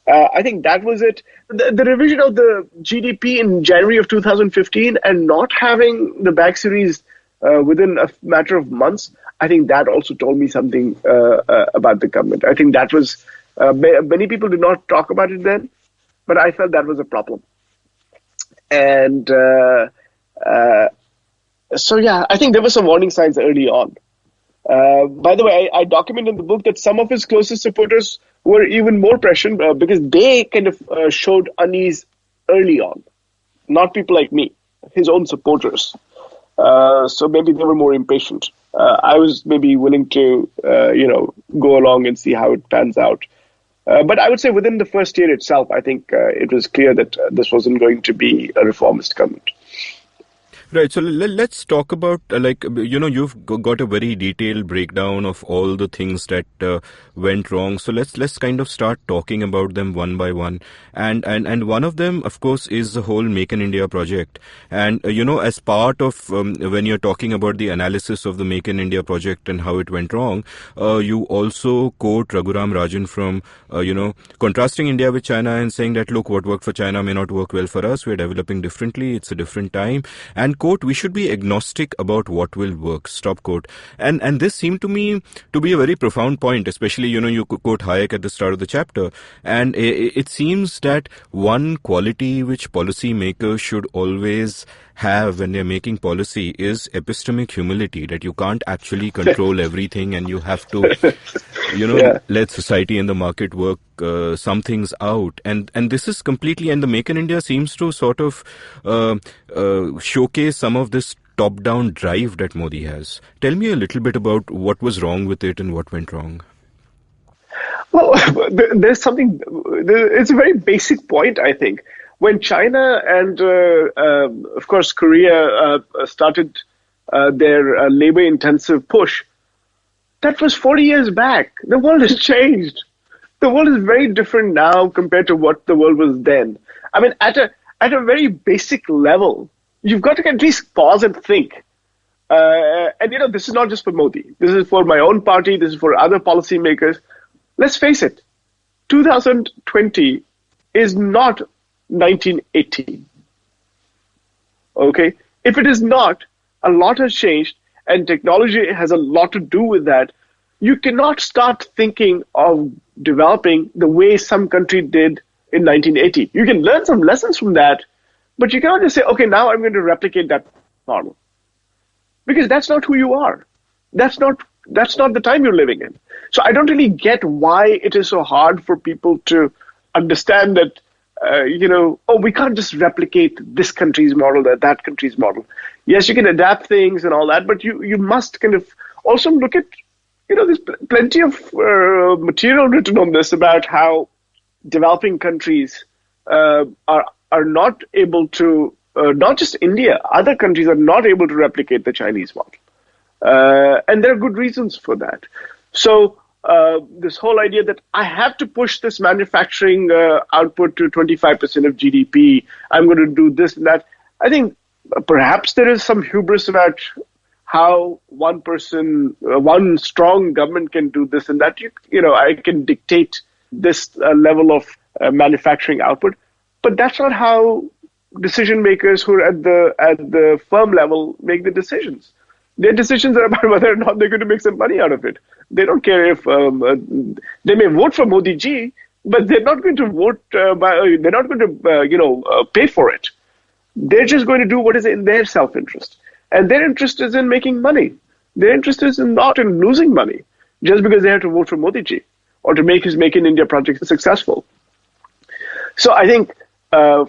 I think that was it. The revision of the GDP in January of 2015 and not having the back series within a matter of months, I think that also told me something about the government. I think that was, many people did not talk about it then, but I felt that was a problem. And so, yeah, I think there were some warning signs early on. By the way, I document in the book that some of his closest supporters were even more prescient because they kind of showed unease early on. Not people like me, his own supporters. So maybe they were more impatient. I was maybe willing to, go along and see how it pans out. But I would say within the first year itself, I think it was clear that this wasn't going to be a reformist government. Right. So let's talk about, you've got a very detailed breakdown of all the things that went wrong. So let's kind of start talking about them one by one. And one of them, of course, is the whole Make in India project. And, as part of when you're talking about the analysis of the Make in India project and how it went wrong, you also quote Raghuram Rajan from, contrasting India with China and saying that, look, what worked for China may not work well for us. We're developing differently. It's a different time. And quote, we should be agnostic about what will work, stop quote. And this seemed to me to be a very profound point, especially, you quote Hayek at the start of the chapter. And it seems that one quality which policymakers should always have when they're making policy is epistemic humility, that you can't actually control everything and you have to, let society and the market work some things out. And this is completely, and the Make in India seems to sort of showcase some of this top-down drive that Modi has. Tell me a little bit about what was wrong with it and what went wrong. Well, there's something, it's a very basic point, I think. When China and, of course, Korea started their labor-intensive push, that was 40 years back. The world has changed. The world is very different now compared to what the world was then. I mean, at a very basic level, you've got to at least pause and think. And, this is not just for Modi. This is for my own party. This is for other policymakers. Let's face it, 2020 is not 1980. Okay? If it is not, a lot has changed, and technology has a lot to do with that. You cannot start thinking of developing the way some country did in 1980. You can learn some lessons from that, but you cannot just say, okay, now I'm going to replicate that model. Because that's not who you are. That's not the time you're living in. So I don't really get why it is so hard for people to understand that, we can't just replicate this country's model or that country's model. Yes, you can adapt things and all that, but you must kind of also look at, there's plenty of material written on this about how developing countries are not able to, not just India, other countries are not able to replicate the Chinese model. And there are good reasons for that. So this whole idea that I have to push this manufacturing output to 25% of GDP, I'm going to do this and that. I think perhaps there is some hubris about how one person, one strong government can do this and that. I can dictate this level of manufacturing output, but that's not how decision makers who are at the firm level make the decisions. Their decisions are about whether or not they're going to make some money out of it. They don't care if they may vote for Modi ji, but they're not going to vote. They're not going to pay for it. They're just going to do what is in their self-interest, and their interest is in making money. Their interest is not in losing money just because they have to vote for Modi ji or to make his Make in India project successful. So I think.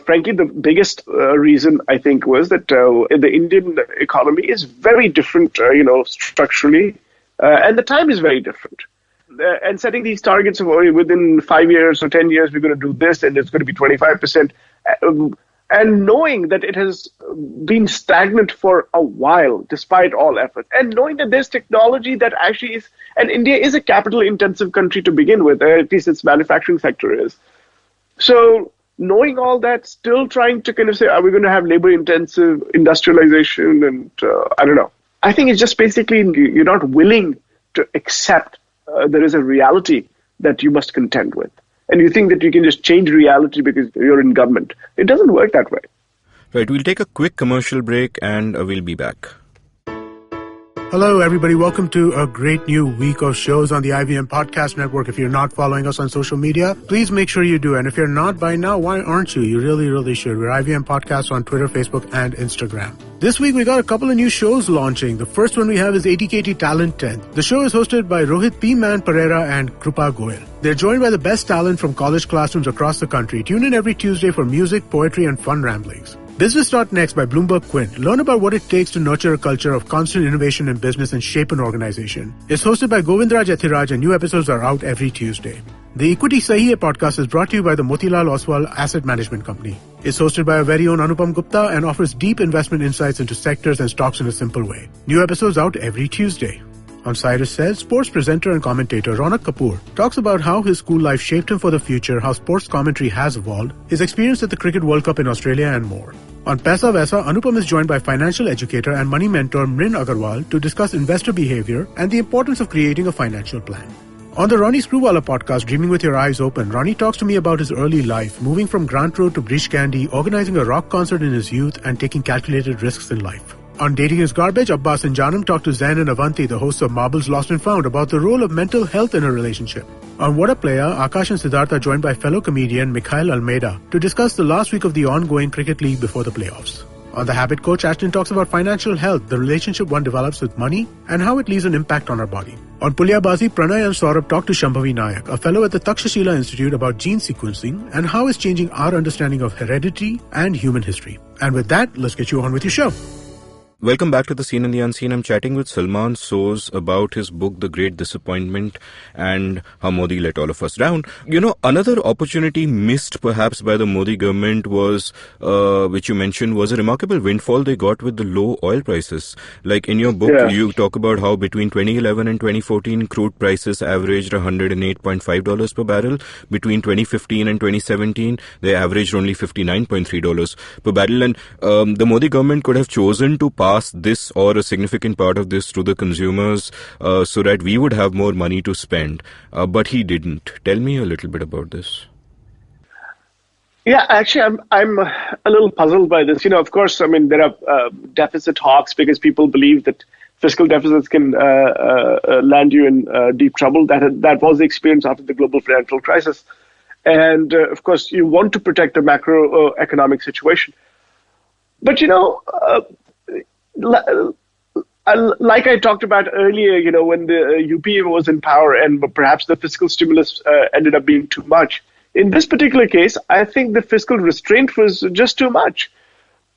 Frankly, the biggest reason, I think, was that the Indian economy is very different, structurally, and the time is very different. And setting these targets of within 5 years or 10 years, we're going to do this, and it's going to be 25%. and knowing that it has been stagnant for a while, despite all efforts, and knowing that there's technology that actually is, and India is a capital-intensive country to begin with, at least its manufacturing sector is. So knowing all that, still trying to kind of say, are we going to have labor-intensive industrialization? And I don't know. I think it's just basically you're not willing to accept there is a reality that you must contend with. And you think that you can just change reality because you're in government. It doesn't work that way. Right, we'll take a quick commercial break and we'll be back. Hello, everybody. Welcome to a great new week of shows on the IVM Podcast Network. If you're not following us on social media, please make sure you do. And if you're not by now, why aren't you? You really, really should. We're IVM Podcast on Twitter, Facebook, and Instagram. This week, we got a couple of new shows launching. The first one we have is ATKT Talent 10. The show is hosted by Rohit P. Man Pereira and Krupa Goyal. They're joined by the best talent from college classrooms across the country. Tune in every Tuesday for music, poetry, and fun ramblings. Business.Next by Bloomberg Quinn. Learn about what it takes to nurture a culture of constant innovation in business and shape an organization. It's hosted by Govindraj Ethiraj and new episodes are out every Tuesday. The Equity Sahi Hai podcast is brought to you by the Motilal Oswal Asset Management Company. It's hosted by our very own Anupam Gupta and offers deep investment insights into sectors and stocks in a simple way. New episodes out every Tuesday. On Cyrus Says, sports presenter and commentator Ronak Kapoor talks about how his school life shaped him for the future, how sports commentary has evolved, his experience at the Cricket World Cup in Australia, and more. On Paisa Vaisa, Anupam is joined by financial educator and money mentor Mrin Agarwal to discuss investor behavior and the importance of creating a financial plan. On the Ronnie Screwwala podcast, Dreaming with Your Eyes Open, Ronnie talks to me about his early life, moving from Grant Road to Brish Candy, organizing a rock concert in his youth, and taking calculated risks in life. On Dating is Garbage, Abbas and Janam talk to Zain and Avanti, the hosts of Marbles Lost and Found, about the role of mental health in a relationship. On What a Player, Akash and Siddhartha joined by fellow comedian Mikhail Almeida to discuss the last week of the ongoing Cricket League before the playoffs. On The Habit Coach, Ashton talks about financial health, the relationship one develops with money, and how it leaves an impact on our body. On Pulyabazi, Pranay and Saurabh talk to Shambhavi Nayak, a fellow at the Takshashila Institute, about gene sequencing and how it's changing our understanding of heredity and human history. And with that, let's get you on with your show. Welcome back to The Seen and the Unseen. I'm chatting with Salman Soz about his book, The Great Disappointment, and how Modi let all of us down. You know, another opportunity missed perhaps by the Modi government was, which you mentioned, was a remarkable windfall they got with the low oil prices. Like in your book, you talk about how between 2011 and 2014, crude prices averaged $108.5 per barrel. Between 2015 and 2017, they averaged only $59.3 per barrel. And the Modi government could have chosen to pass this or a significant part of this to the consumers so that we would have more money to spend. But he didn't. Tell me a little bit about this. Yeah, actually, I'm a little puzzled by this. You know, of course, I mean, there are deficit hawks because people believe that fiscal deficits can land you in deep trouble. That was the experience after the global financial crisis. And, of course, you want to protect the macroeconomic situation. But, you know, like I talked about earlier, you know, when the UPA was in power and perhaps the fiscal stimulus ended up being too much. In this particular case, I think the fiscal restraint was just too much.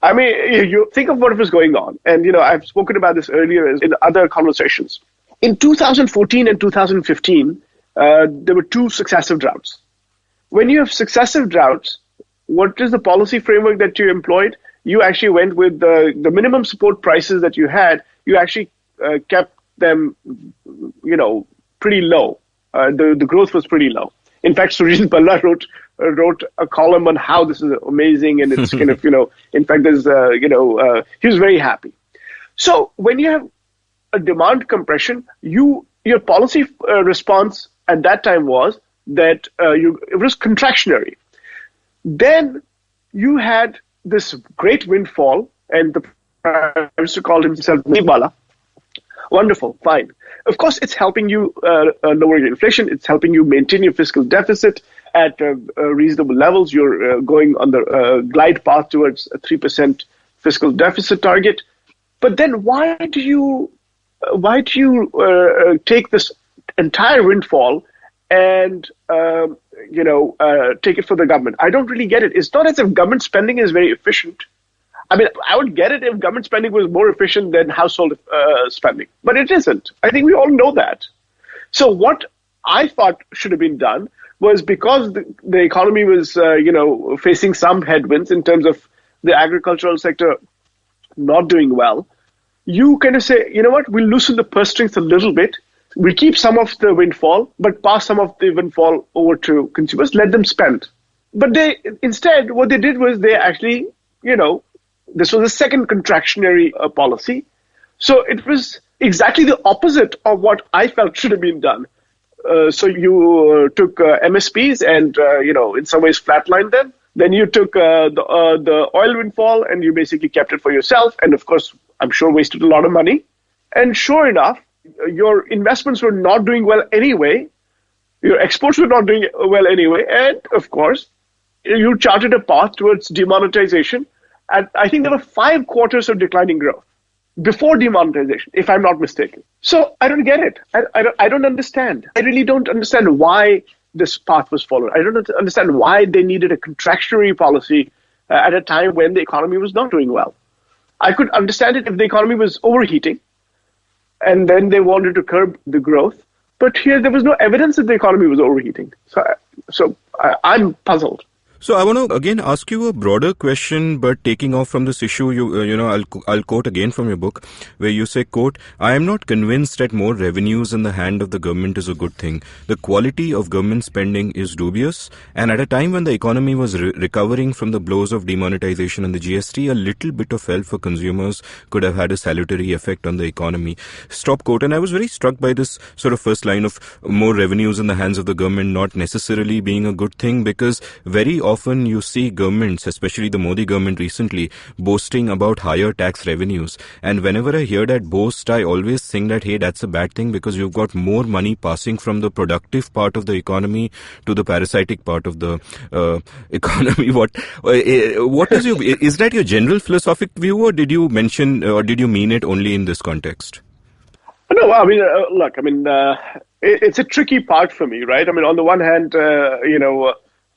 I mean, you think of what was going on. And, you know, I've spoken about this earlier in other conversations. In 2014 and 2015, there were two successive droughts. When you have successive droughts, what is the policy framework that you employed? You actually went with the minimum support prices that you had. You actually kept them, you know, pretty low. The growth was pretty low. In fact, Surjit Balla wrote a column on how this is amazing, and it's kind of, you know, in fact, there's, he was very happy. So when you have a demand compression, your policy response at that time was that it was contractionary. Then you had this great windfall, and the Prime Minister called himself Nibala. Wonderful, fine. Of course, it's helping you lower your inflation. It's helping you maintain your fiscal deficit at reasonable levels. You're going on the glide path towards a 3% fiscal deficit target. But then why do you take this entire windfall and take it for the government? I don't really get it. It's not as if government spending is very efficient. I mean, I would get it if government spending was more efficient than household spending, but it isn't. I think we all know that. So what I thought should have been done was, because the economy was, facing some headwinds in terms of the agricultural sector not doing well, you kind of say, you know what, we'll loosen the purse strings a little bit. We'll keep some of the windfall, but pass some of the windfall over to consumers, let them spend. But instead, what they did was they actually, this was a second contractionary policy. So it was exactly the opposite of what I felt should have been done. So you took MSPs and, in some ways flatlined them. Then you took the oil windfall and you basically kept it for yourself. And of course, I'm sure wasted a lot of money. And sure enough, your investments were not doing well anyway. Your exports were not doing well anyway. And of course, you charted a path towards demonetization. And I think there were 5 quarters of declining growth before demonetization, if I'm not mistaken. So I don't get it. I don't understand. I really don't understand why this path was followed. I don't understand why they needed a contractionary policy at a time when the economy was not doing well. I could understand it if the economy was overheating and then they wanted to curb the growth. But here there was no evidence that the economy was overheating. So I'm puzzled. So I want to again ask you a broader question, but taking off from this issue, I'll quote again from your book, where you say, quote, "I am not convinced that more revenues in the hand of the government is a good thing. The quality of government spending is dubious, and at a time when the economy was recovering from the blows of demonetization and the GST, a little bit of help for consumers could have had a salutary effect on the economy." Stop quote. And I was very struck by this sort of first line of more revenues in the hands of the government not necessarily being a good thing, because very often you see governments, especially the Modi government recently, boasting about higher tax revenues. And whenever I hear that boast, I always think that, hey, that's a bad thing, because you've got more money passing from the productive part of the economy to the parasitic part of the economy. What is is that your general philosophic view, or did you mean it only in this context? No, I mean, look, I mean, it's a tricky part for me, right? I mean, on the one hand,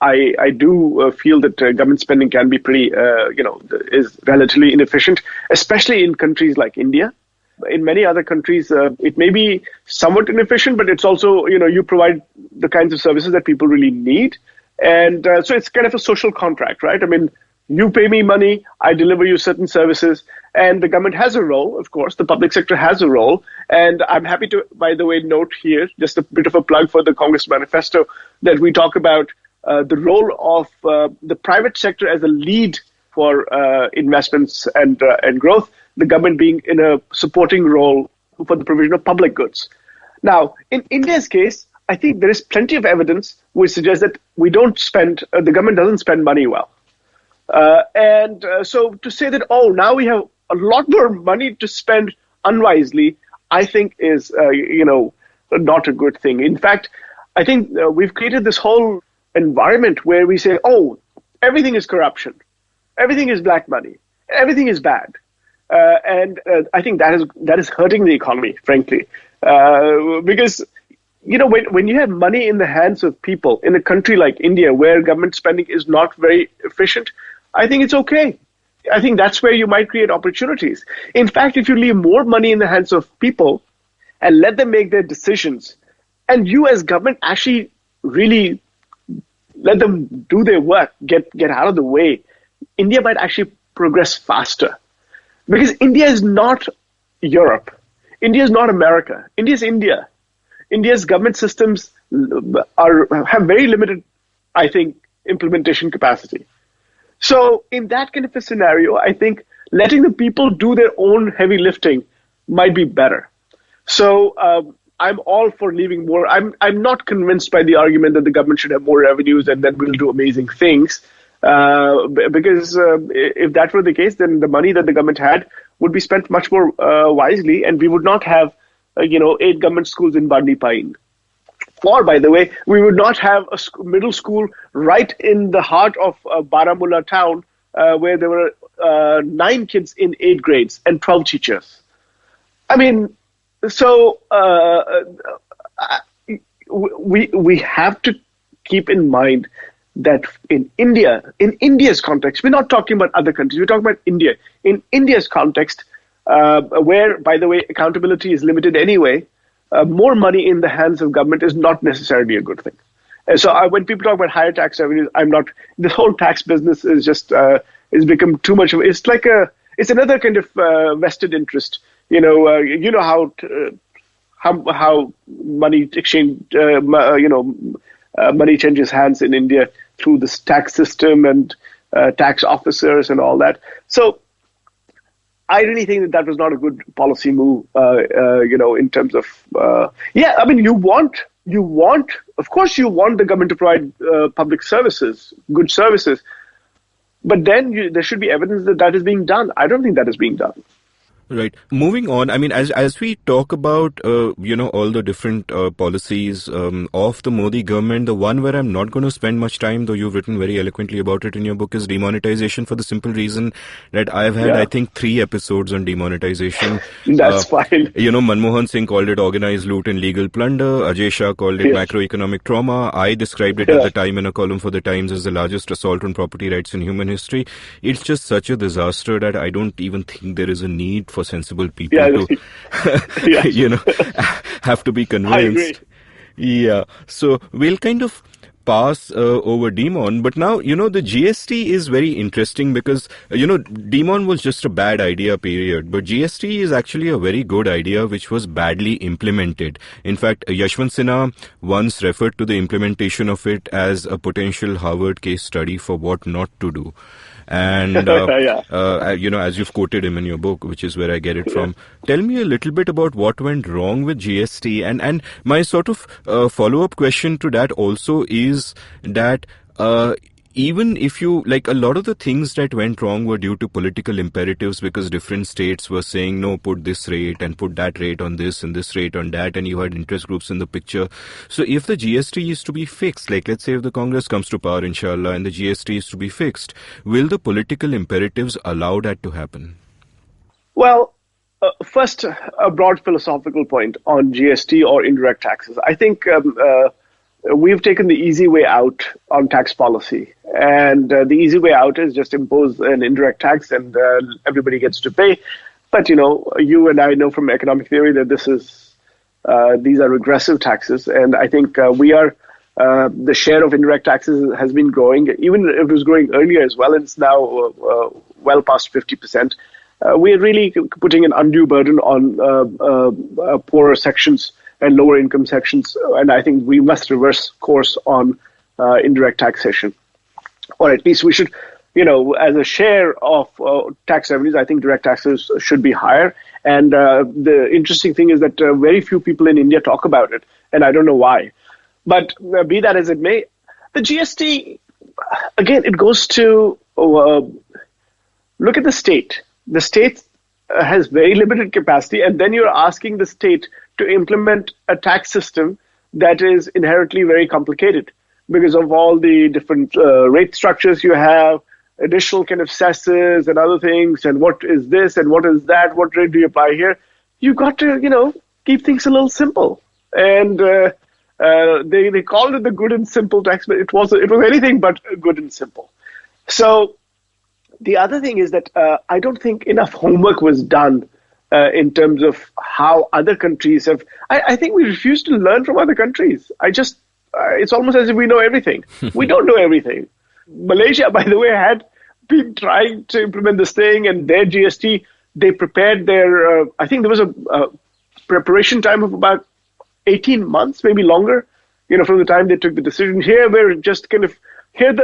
I do feel that government spending can be pretty, is relatively inefficient, especially in countries like India. In many other countries, it may be somewhat inefficient, but it's also, you provide the kinds of services that people really need. And so it's kind of a social contract, right? I mean, you pay me money, I deliver you certain services, and the government has a role, of course, the public sector has a role. And I'm happy to, by the way, note here, just a bit of a plug for the Congress manifesto, that we talk about the role of the private sector as a lead for investments and growth, the government being in a supporting role for the provision of public goods. Now, in India's case, I think there is plenty of evidence which suggests that the government doesn't spend money well. So to say that, now we have a lot more money to spend unwisely, I think is, not a good thing. In fact, I think we've created this whole environment where we say, everything is corruption, everything is black money, everything is bad. And I think that is hurting the economy, frankly. Because, when you have money in the hands of people in a country like India, where government spending is not very efficient, I think it's okay. I think that's where you might create opportunities. In fact, if you leave more money in the hands of people and let them make their decisions, and you as government actually really let them do their work, get out of the way, India might actually progress faster. Because India is not Europe. India is not America. India is India. India's government systems have very limited, I think, implementation capacity. So in that kind of a scenario, I think letting the people do their own heavy lifting might be better. So I'm all for leaving more. I'm not convinced by the argument that the government should have more revenues and then we'll do amazing things. Because if that were the case, then the money that the government had would be spent much more wisely, and we would not have, 8 government schools in Bandipain. Or, by the way, we would not have a middle school right in the heart of Baramulla town, where there were 9 kids in 8 grades and 12 teachers. I mean, so we have to keep in mind that in India's context, we're not talking about other countries, we're talking about India. In India's context, where, by the way, accountability is limited anyway, more money in the hands of government is not necessarily a good thing. And so when people talk about higher tax revenues, this whole tax business is just, it's become too much of. It's another kind of vested interest. How money exchange, money changes hands in India through this tax system and tax officers and all that. So I really think that was not a good policy move, in terms of, of course you want the government to provide public services, good services, but then there should be evidence that is being done. I don't think that is being done. Right. Moving on, I mean, as we talk about, all the different policies of the Modi government, the one where I'm not going to spend much time, though you've written very eloquently about it in your book, is demonetization, for the simple reason that I've had, I think, 3 episodes on demonetization. That's fine. Manmohan Singh called it organized loot and legal plunder. Ajay Shah called it macroeconomic trauma. I described it at the time in a column for the Times as the largest assault on property rights in human history. It's just such a disaster that I don't even think there is a need for sensible people to have to be convinced. I agree. Yeah, so we'll kind of pass over Demon, but now the GST is very interesting because Demon was just a bad idea, period, but GST is actually a very good idea which was badly implemented. In fact, Yashwant Sinha once referred to the implementation of it as a potential Harvard case study for what not to do. And, as you've quoted him in your book, which is where I get it from, tell me a little bit about what went wrong with GST. And my sort of follow-up question to that also is that even if you, like, a lot of the things that went wrong were due to political imperatives because different states were saying, no, put this rate and put that rate on this and this rate on that, and you had interest groups in the picture. So if the GST is to be fixed, like let's say if the Congress comes to power, inshallah, and the GST is to be fixed, will the political imperatives allow that to happen? Well, first, a broad philosophical point on GST or indirect taxes. I think we've taken the easy way out on tax policy. And the easy way out is just impose an indirect tax and everybody gets to pay. But, you and I know from economic theory that these are regressive taxes. And I think the share of indirect taxes has been growing. Even if it was growing earlier as well, and it's now well past 50%. We are really putting an undue burden on poorer sections and lower income sections, and I think we must reverse course on indirect taxation, or at least we should, as a share of tax revenues, I think direct taxes should be higher. And the interesting thing is that very few people in India talk about it, and I don't know why. But be that as it may, the GST, again, it goes to look at the state. The state has very limited capacity, and then you're asking the state to implement a tax system that is inherently very complicated because of all the different rate structures you have, additional kind of cesses and other things, and what is this and what is that, what rate do you apply here? You've got to, keep things a little simple. And they called it the good and simple tax, but it was anything but good and simple. So the other thing is that I don't think enough homework was done in terms of how other countries have. I think we refuse to learn from other countries. It's almost as if we know everything. We don't know everything. Malaysia, by the way, had been trying to implement this thing, and their GST, they prepared their, I think there was a preparation time of about 18 months, maybe longer, from the time they took the decision. Here, we're just kind of,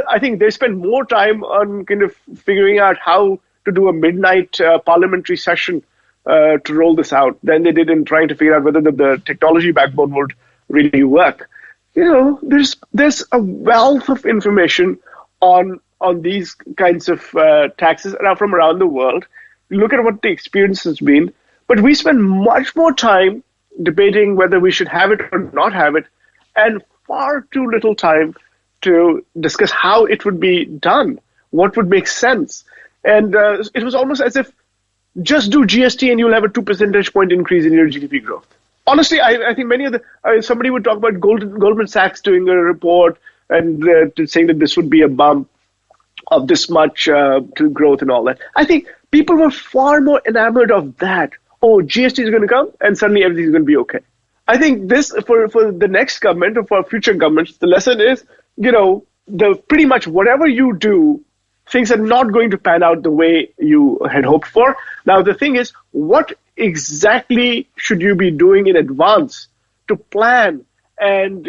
I think they spent more time on kind of figuring out how to do a midnight parliamentary session to roll this out than they did in trying to figure out whether the technology backbone would really work. There's a wealth of information on these kinds of taxes from around the world. Look at what the experience has been. But we spend much more time debating whether we should have it or not have it, and far too little time to discuss how it would be done, what would make sense. And it was almost as if just do GST and you'll have a 2 percentage point increase in your GDP growth. Honestly, I think many of somebody would talk about Goldman Sachs doing a report and saying that this would be a bump of this much to growth and all that. I think people were far more enamored of that. Oh, GST is going to come and suddenly everything is going to be okay. I think this, for the next government or for future governments, the lesson is, the pretty much whatever you do things are not going to pan out the way you had hoped for. Now, the thing is, what exactly should you be doing in advance to plan and,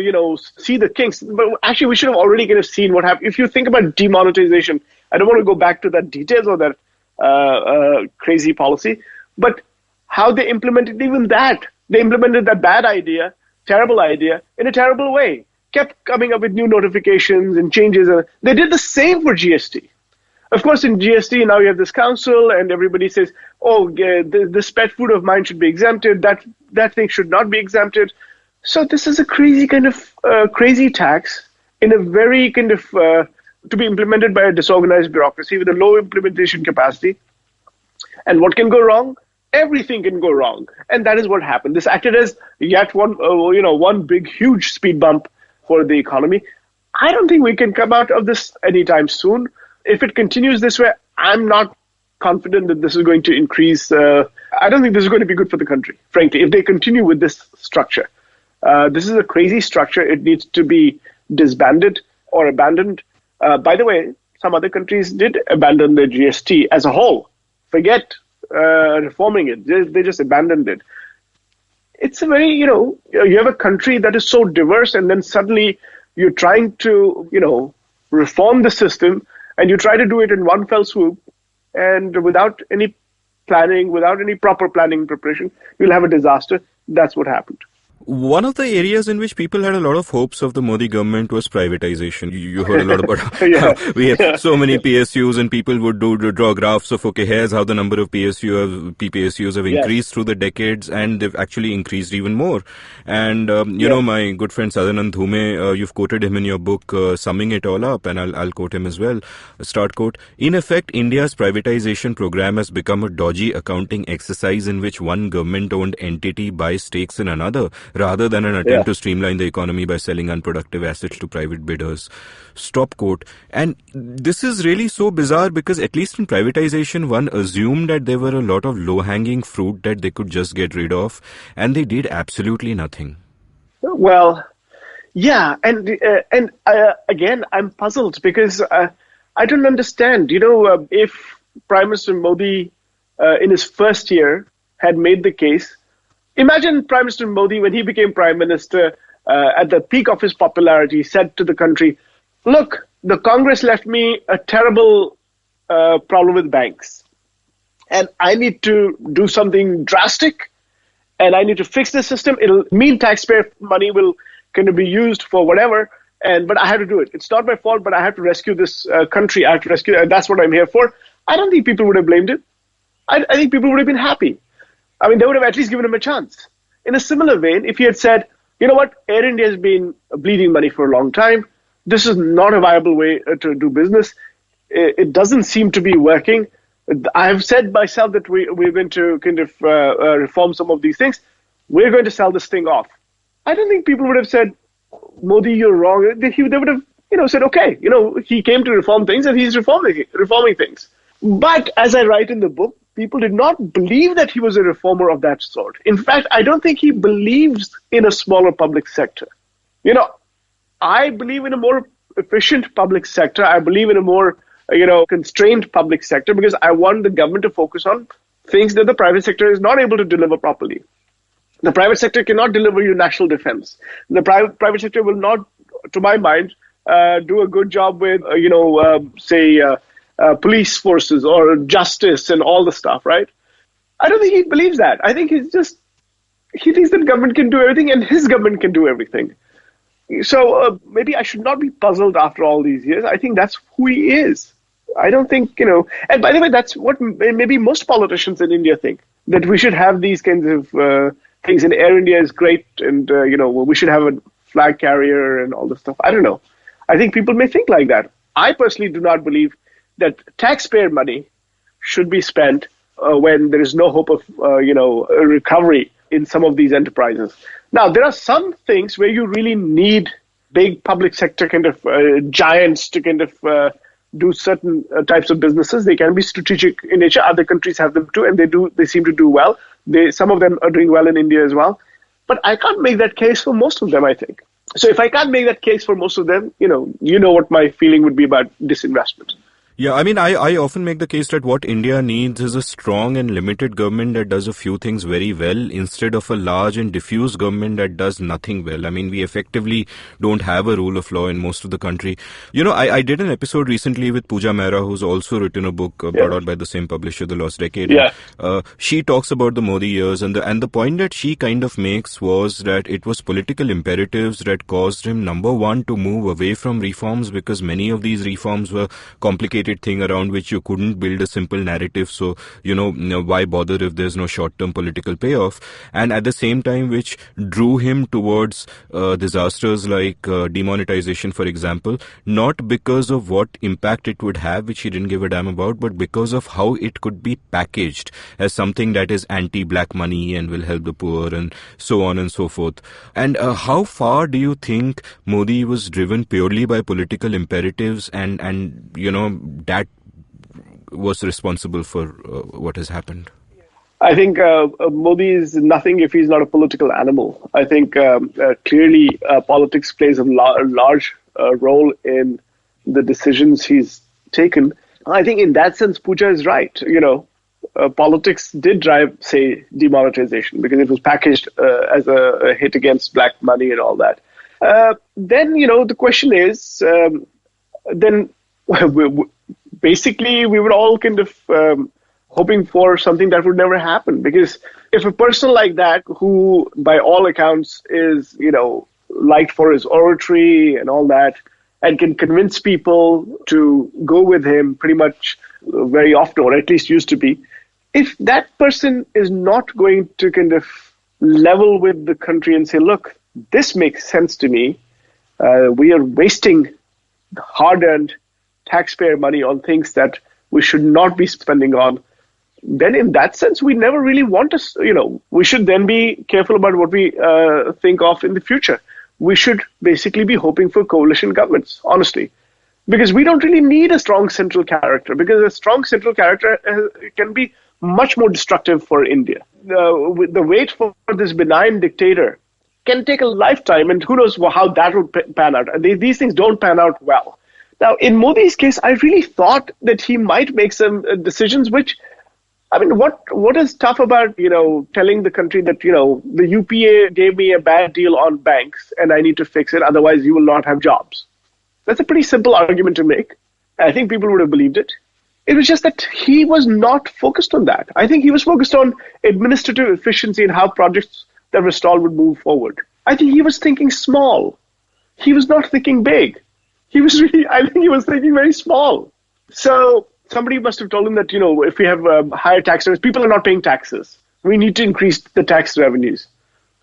see the kinks? But actually, we should have already kind of seen what happened. If you think about demonetization, I don't want to go back to the details of that crazy policy, but how they implemented even that. They implemented that bad idea, terrible idea, in a terrible way. Kept coming up with new notifications and changes. They did the same for GST. Of course, in GST, now you have this council and everybody says, this pet food of mine should be exempted. That thing should not be exempted. So this is a crazy kind of crazy tax in a very kind of to be implemented by a disorganized bureaucracy with a low implementation capacity. And what can go wrong? Everything can go wrong. And that is what happened. This acted as yet one big, huge speed bump for the economy. I don't think we can come out of this anytime soon. If it continues this way, I'm not confident that this is going to increase. I don't think this is going to be good for the country, frankly, if they continue with this structure. This is a crazy structure. It needs to be disbanded or abandoned. By the way, some other countries did abandon their GST as a whole. Forget reforming it. They just abandoned it. It's a very, you have a country that is so diverse, and then suddenly you're trying to, reform the system, and you try to do it in one fell swoop, and without any planning, without any proper planning preparation, you'll have a disaster. That's what happened. One of the areas in which people had a lot of hopes of the Modi government was privatization. You heard a lot about how we have so many PSUs, and people would draw graphs of, here's how the number of PSUs have increased through the decades, and they've actually increased even more. And, my good friend Sadanand Dhume, you've quoted him in your book, summing it all up, and I'll quote him as well. Start quote, "In effect, India's privatization program has become a dodgy accounting exercise in which one government-owned entity buys stakes in another, rather than an attempt to streamline the economy by selling unproductive assets to private bidders." Stop quote. And this is really so bizarre because at least in privatization, one assumed that there were a lot of low-hanging fruit that they could just get rid of, and they did absolutely nothing. Well, yeah, and again, I'm puzzled because I don't understand. If Prime Minister Modi in his first year had made the case. Imagine Prime Minister Modi, when he became Prime Minister, at the peak of his popularity, said to the country, look, the Congress left me a terrible problem with banks. And I need to do something drastic, and I need to fix the system. It'll mean taxpayer money will kind of be used for whatever, but I have to do it. It's not my fault, but I have to rescue this country. I have to rescue it, and that's what I'm here for. I don't think people would have blamed him. I think people would have been happy. I mean, they would have at least given him a chance. In a similar vein, if he had said, you know what, Air India has been bleeding money for a long time. This is not a viable way to do business. It doesn't seem to be working. I have said myself that we're going to kind of reform some of these things. We're going to sell this thing off. I don't think people would have said, Modi, you're wrong. They would have, said, okay, he came to reform things and he's reforming things. But as I write in the book, people did not believe that he was a reformer of that sort. In fact, I don't think he believes in a smaller public sector. I believe in a more efficient public sector. I believe in a more, constrained public sector because I want the government to focus on things that the private sector is not able to deliver properly. The private sector cannot deliver you national defense. The private sector will not, to my mind, do a good job with, police forces or justice and all the stuff, right? I don't think he believes that. I think he thinks that government can do everything and his government can do everything. So maybe I should not be puzzled after all these years. I think that's who he is. I don't think, and by the way, that's what maybe most politicians in India think, that we should have these kinds of things, and Air India is great, and, we should have a flag carrier and all this stuff. I don't know. I think people may think like that. I personally do not believe that taxpayer money should be spent when there is no hope of, a recovery in some of these enterprises. Now, there are some things where you really need big public sector kind of giants to kind of do certain types of businesses. They can be strategic in nature. Other countries have them too, and they seem to do well. Some of them are doing well in India as well. But I can't make that case for most of them, I think. So if I can't make that case for most of them, you know what my feeling would be about disinvestment. Yeah, I mean, I often make the case that what India needs is a strong and limited government that does a few things very well instead of a large and diffuse government that does nothing well. I mean, we effectively don't have a rule of law in most of the country. You know, I did an episode recently with Puja Mehra, who's also written a book brought out by the same publisher, The Lost Decade. Yeah. She talks about the Modi years, and the point that she kind of makes was that it was political imperatives that caused him, number one, to move away from reforms, because many of these reforms were complicated thing around which you couldn't build a simple narrative. So, why bother if there's no short-term political payoff? And at the same time, which drew him towards disasters like demonetization, for example, not because of what impact it would have, which he didn't give a damn about, but because of how it could be packaged as something that is anti-black money and will help the poor and so on and so forth. And how far do you think Modi was driven purely by political imperatives and that was responsible for what has happened? I think Modi is nothing if he's not a political animal. I think clearly politics plays a large role in the decisions he's taken. I think in that sense, Puja is right. Politics did drive, say, demonetization because it was packaged as a hit against black money and all that. Then, the question is, basically, we were all kind of hoping for something that would never happen. Because if a person like that, who by all accounts is, liked for his oratory and all that, and can convince people to go with him pretty much very often, or at least used to be, if that person is not going to kind of level with the country and say, look, this makes sense to me, we are wasting hard-earned taxpayer money on things that we should not be spending on, then in that sense, we never really want to, we should then be careful about what we think of in the future. We should basically be hoping for coalition governments, honestly, because we don't really need a strong central character, because a strong central character can be much more destructive for India. The wait for this benign dictator can take a lifetime, and who knows how that would pan out. These things don't pan out well. Now, in Modi's case, I really thought that he might make some decisions which, I mean, what is tough about, telling the country that, the UPA gave me a bad deal on banks and I need to fix it, otherwise you will not have jobs. That's a pretty simple argument to make. I think people would have believed it. It was just that he was not focused on that. I think he was focused on administrative efficiency and how projects that were stalled would move forward. I think he was thinking small. He was not thinking big. I think he was thinking very small. So somebody must have told him that, if we have higher tax rates, people are not paying taxes. We need to increase the tax revenues.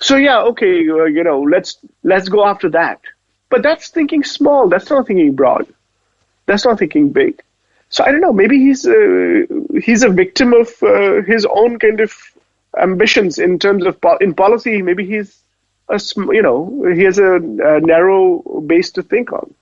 So yeah, okay, let's go after that. But that's thinking small. That's not thinking broad. That's not thinking big. So I don't know. Maybe he's a victim of his own kind of ambitions in terms of in policy. Maybe he has a narrow base to think on.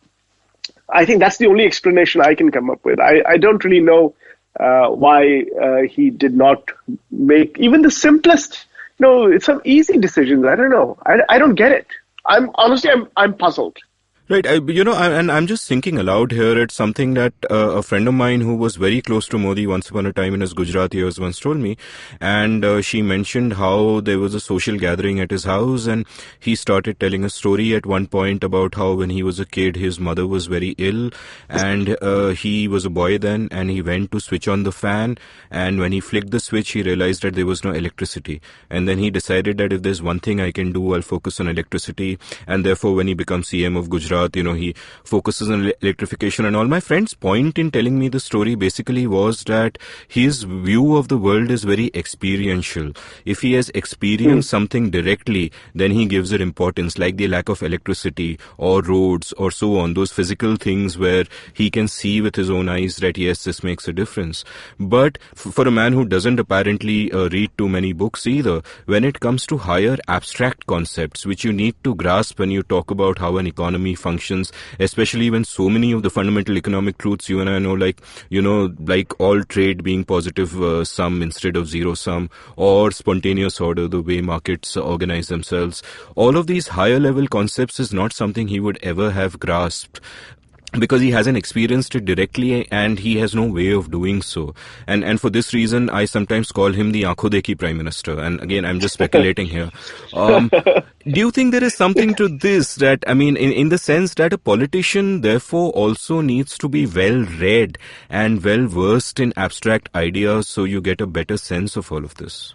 I think that's the only explanation I can come up with. I don't really know why he did not make even the simplest, some easy decisions. I don't know. I don't get it. I'm puzzled. Right. I'm just thinking aloud here at something that a friend of mine who was very close to Modi once upon a time in his Gujarat years once told me. And she mentioned how there was a social gathering at his house, and he started telling a story at one point about how when he was a kid, his mother was very ill, and he was a boy then, and he went to switch on the fan, and when he flicked the switch, he realized that there was no electricity. And then he decided that if there's one thing I can do, I'll focus on electricity. And therefore, when he becomes CM of Gujarat, he focuses on electrification and all. My friend's point in telling me the story basically was that his view of the world is very experiential. If he has experienced something directly, then he gives it importance, like the lack of electricity or roads or so on, those physical things where he can see with his own eyes that yes, this makes a difference. But for a man who doesn't apparently read too many books either, when it comes to higher abstract concepts, which you need to grasp when you talk about how an economy functions, especially when so many of the fundamental economic truths you and I know, like all trade being positive sum instead of zero sum, or spontaneous order, the way markets organize themselves. All of these higher level concepts is not something he would ever have grasped. because he hasn't experienced it directly and he has no way of doing so. And for this reason, I sometimes call him the Aankho Dekhi Prime Minister. And again, I'm just speculating here. Do you think there is something to this that, I mean, in the sense that a politician therefore also needs to be well read and well versed in abstract ideas so you get a better sense of all of this?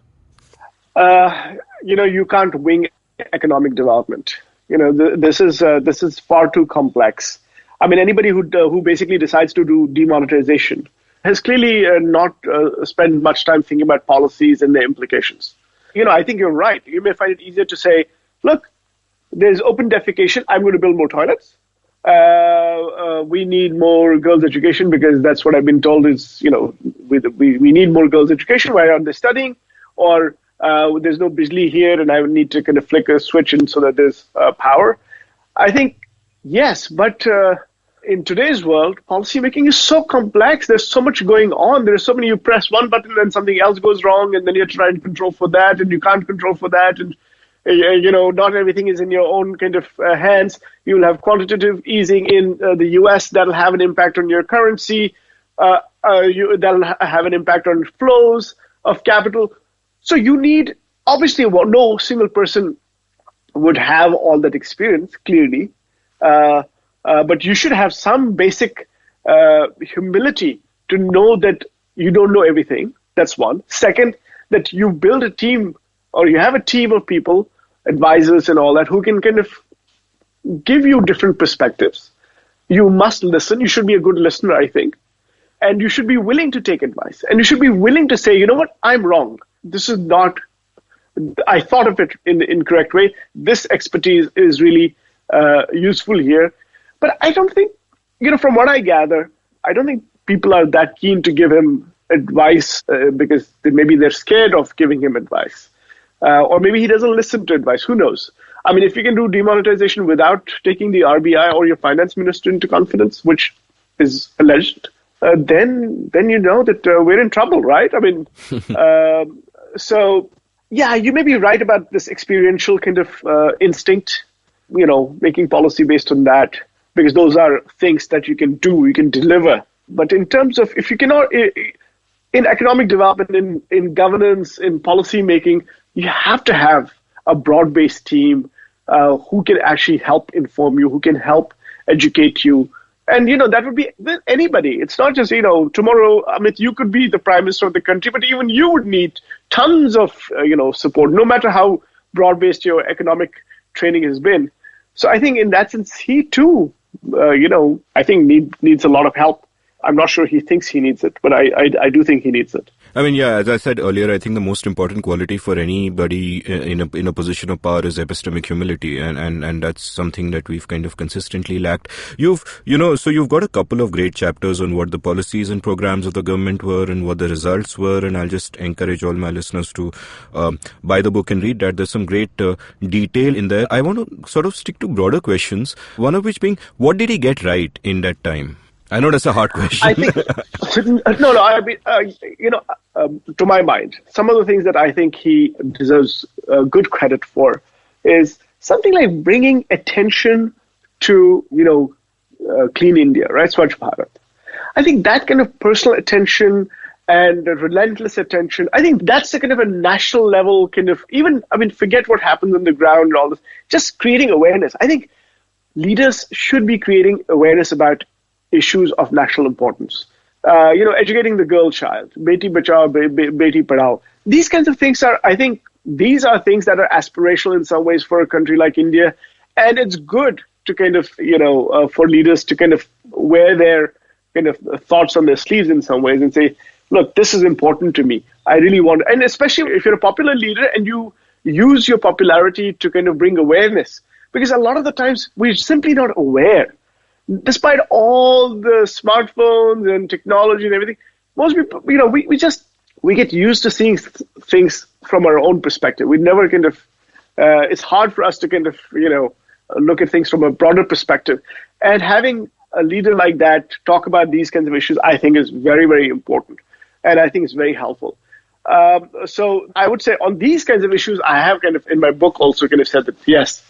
You can't wing economic development. This is far too complex. I mean, anybody who basically decides to do demonetization has clearly not spent much time thinking about policies and their implications. I think you're right. You may find it easier to say, look, there's open defecation. I'm going to build more toilets. We need more girls' education because that's what I've been told is, we need more girls' education. Why aren't they studying? Or there's no bijli here and I would need to kind of flick a switch so that there's power. I think, yes, but in today's world, policymaking is so complex. There's so much going on. There's so many, you press one button and something else goes wrong and then you're trying to control for that and you can't control for that. And, not everything is in your own kind of hands. You'll have quantitative easing in the US that'll have an impact on your currency. That'll have an impact on flows of capital. So you need, obviously, no single person would have all that experience, clearly. But you should have some basic humility to know that you don't know everything. That's one. Second, that you build a team or you have a team of people, advisors and all that, who can kind of give you different perspectives. You must listen. You should be a good listener, I think. And you should be willing to take advice. And you should be willing to say, you know what, I'm wrong. This is not, I thought of it in the incorrect way. This expertise is really useful here. But I don't think, from what I gather, I don't think people are that keen to give him advice because maybe they're scared of giving him advice. Or maybe he doesn't listen to advice. Who knows? I mean, if you can do demonetization without taking the RBI or your finance minister into confidence, which is alleged, then you know that we're in trouble, right? I mean, so, yeah, you may be right about this experiential kind of instinct, making policy based on that, because those are things that you can do, you can deliver. But in terms of, if you cannot, in economic development, in governance, in policy making, you have to have a broad-based team who can actually help inform you, who can help educate you. And, that would be anybody. It's not just, tomorrow, Amit, you could be the prime minister of the country, but even you would need tons of, support, no matter how broad-based your economic training has been. So I think in that sense, he too, I think needs a lot of help. I'm not sure he thinks he needs it, but I do think he needs it. I mean, yeah, as I said earlier, I think the most important quality for anybody in a position of power is epistemic humility, and that's something that we've kind of consistently lacked. You've got a couple of great chapters on what the policies and programs of the government were and what the results were, and I'll just encourage all my listeners to buy the book and read that. There's some great detail in there. I want to sort of stick to broader questions, one of which being, what did he get right in that time? I know that's a hard question. I think to my mind, some of the things that I think he deserves good credit for is something like bringing attention to Clean India, right? Swachh Bharat. I think that kind of personal attention and relentless attention, I think that's a kind of a national level kind of, forget what happens on the ground and all this, just creating awareness. I think leaders should be creating awareness about issues of national importance. Educating the girl child, Beti Bachao, Beti Padhao. These kinds of things these are things that are aspirational in some ways for a country like India. And it's good to kind of, for leaders to kind of wear their kind of thoughts on their sleeves in some ways and say, look, this is important to me. I really want, and especially if you're a popular leader and you use your popularity to kind of bring awareness, because a lot of the times we're simply not aware. Despite all the smartphones and technology and everything, most people, we get used to seeing things from our own perspective. We never kind of, it's hard for us to kind of, look at things from a broader perspective. And having a leader like that talk about these kinds of issues, I think is very, very important. And I think it's very helpful. So I would say on these kinds of issues, I have kind of in my book also kind of said that, yes,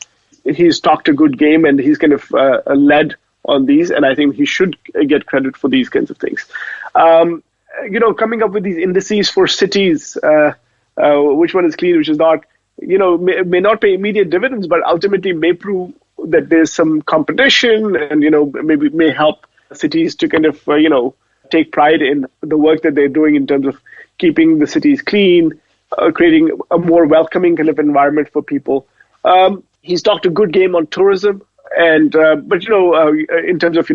he's talked a good game and he's kind of led on these, and I think he should get credit for these kinds of things. Coming up with these indices for cities, which one is clean, which is not, may not pay immediate dividends, but ultimately may prove that there's some competition and, maybe may help cities to kind of, take pride in the work that they're doing in terms of keeping the cities clean, creating a more welcoming kind of environment for people. He's talked a good game on tourism, and but in terms of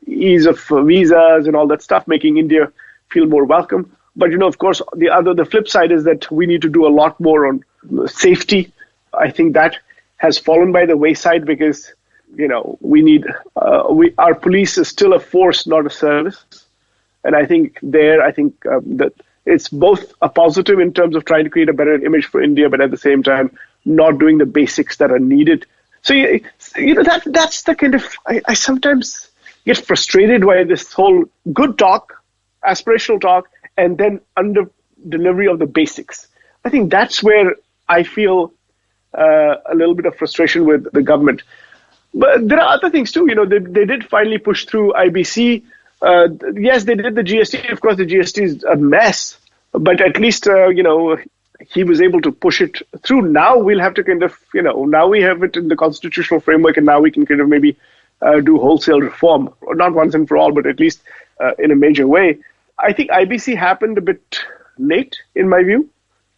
ease of visas and all that stuff, making India feel more welcome. But of course, the flip side is that we need to do a lot more on safety. I think that has fallen by the wayside because we need our police is still a force, not a service. And I think that it's both a positive in terms of trying to create a better image for India, but at the same time, not doing the basics that are needed. So, that's the kind of, I sometimes get frustrated by this whole good talk, aspirational talk, and then under delivery of the basics. I think that's where I feel a little bit of frustration with the government. But there are other things too. They did finally push through IBC. Yes, they did the GST. Of course, the GST is a mess, but at least, he was able to push it through. Now we'll have to kind of, now we have it in the constitutional framework, and now we can kind of maybe do wholesale reform, or not once and for all, but at least in a major way. I think IBC happened a bit late, in my view.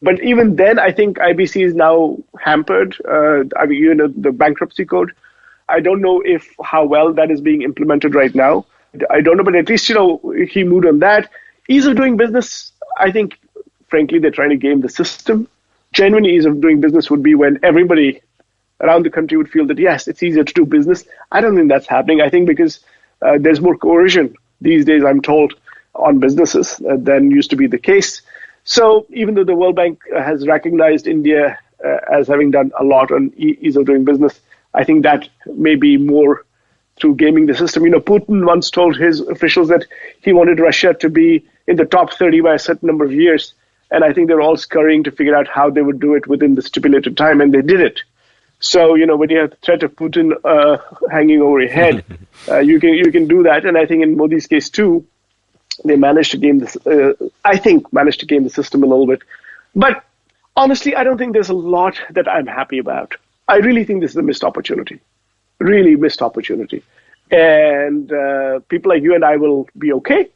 But even then, I think IBC is now hampered. The bankruptcy code. I don't know how well that is being implemented right now. I don't know, but at least, he moved on that. Ease of doing business, I think, frankly, they're trying to game the system. Genuine ease of doing business would be when everybody around the country would feel that, yes, it's easier to do business. I don't think that's happening. I think because there's more coercion these days, I'm told, on businesses than used to be the case. So even though the World Bank has recognized India as having done a lot on ease of doing business, I think that may be more through gaming the system. Putin once told his officials that he wanted Russia to be in the top 30 by a certain number of years. And I think they're all scurrying to figure out how they would do it within the stipulated time, and they did it. So, when you have the threat of Putin hanging over your head, you can do that. And I think in Modi's case too, they managed to game this. Managed to game the system a little bit. But honestly, I don't think there's a lot that I'm happy about. I really think this is a missed opportunity. Really missed opportunity. And people like you and I will be okay.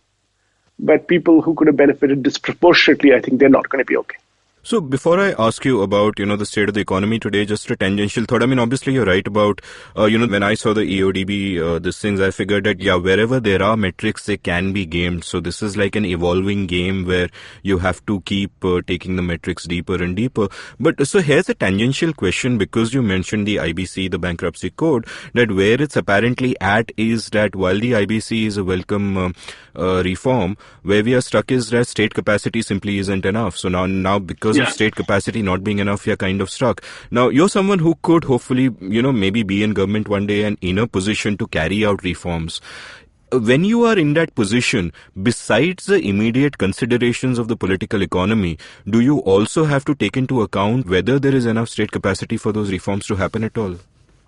But people who could have benefited disproportionately, I think they're not going to be okay. So before I ask you about, the state of the economy today, just a tangential thought. I mean, obviously you're right about, when I saw the EODB, these things, I figured that, wherever there are metrics, they can be gamed. So this is like an evolving game where you have to keep taking the metrics deeper and deeper. But so here's a tangential question, because you mentioned the IBC, the bankruptcy code, that where it's apparently at is that while the IBC is a welcome reform, where we are stuck is that state capacity simply isn't enough. So now because of state capacity not being enough, you're kind of stuck. Now, you're someone who could hopefully, maybe be in government one day and in a position to carry out reforms. When you are in that position, besides the immediate considerations of the political economy, do you also have to take into account whether there is enough state capacity for those reforms to happen at all?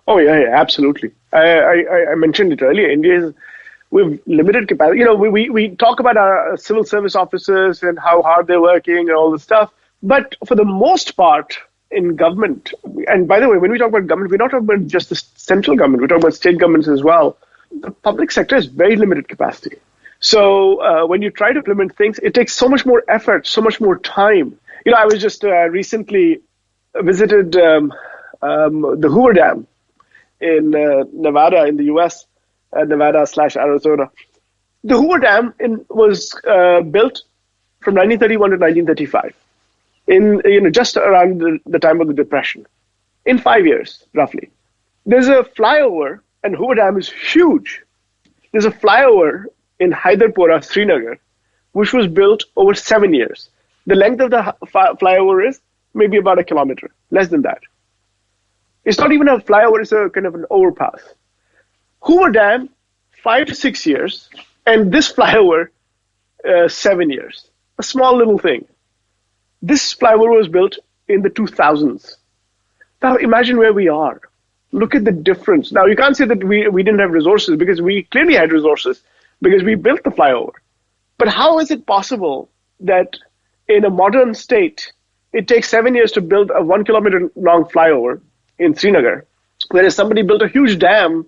Oh, yeah, absolutely. I mentioned it earlier. India is... We've limited capacity. We talk about our civil service officers and how hard they're working and all this stuff. But for the most part in government, and by the way, when we talk about government, we're not talking about just the central government. We're talking about state governments as well. The public sector has very limited capacity. So when you try to implement things, it takes so much more effort, so much more time. I was just recently visited the Hoover Dam in Nevada in the U.S., Nevada/Arizona. The Hoover Dam was built from 1931 to 1935, in just around the time of the Depression, in 5 years roughly. There's a flyover, and Hoover Dam is huge. There's a flyover in Hyderpora, Srinagar, which was built over 7 years. The length of the flyover is maybe about 1 kilometer, less than that. It's not even a flyover; it's a kind of an overpass. Hoover Dam, 5 to 6 years, and this flyover, 7 years. A small little thing. This flyover was built in the 2000s. Now imagine where we are. look at the difference. Now, you can't say that we didn't have resources, because we clearly had resources, because we built the flyover. But how is it possible that in a modern state, it takes 7 years to build a 1 kilometer long flyover in Srinagar, whereas somebody built a huge dam,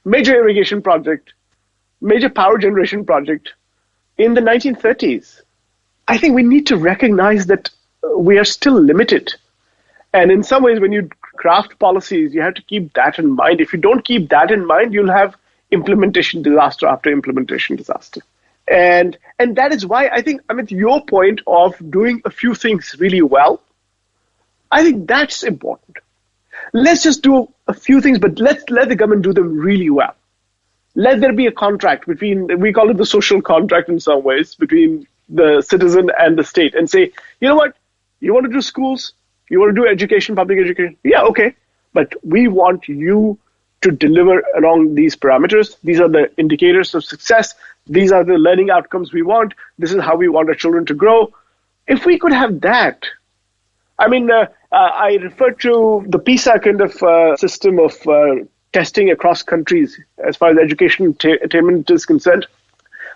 major irrigation project, major power generation project in the 1930s? I think we need to recognize that we are still limited. And in some ways, when you craft policies, you have to keep that in mind. If you don't keep that in mind, you'll have implementation disaster after implementation disaster. And that is why I think, Amit, your point of doing a few things really well, I think that's important. Let's just do a few things, but let's let the government do them really well. Let there be a contract between, we call it the social contract in some ways, between the citizen and the state, and say, you know what, you want to do schools, you want to do education, public education, yeah, okay, but we want you to deliver along these parameters. These are the indicators of success. These are the learning outcomes we want. This is how we want our children to grow. If we could have that, I mean, I refer to the PISA kind of system of testing across countries as far as education attainment is concerned.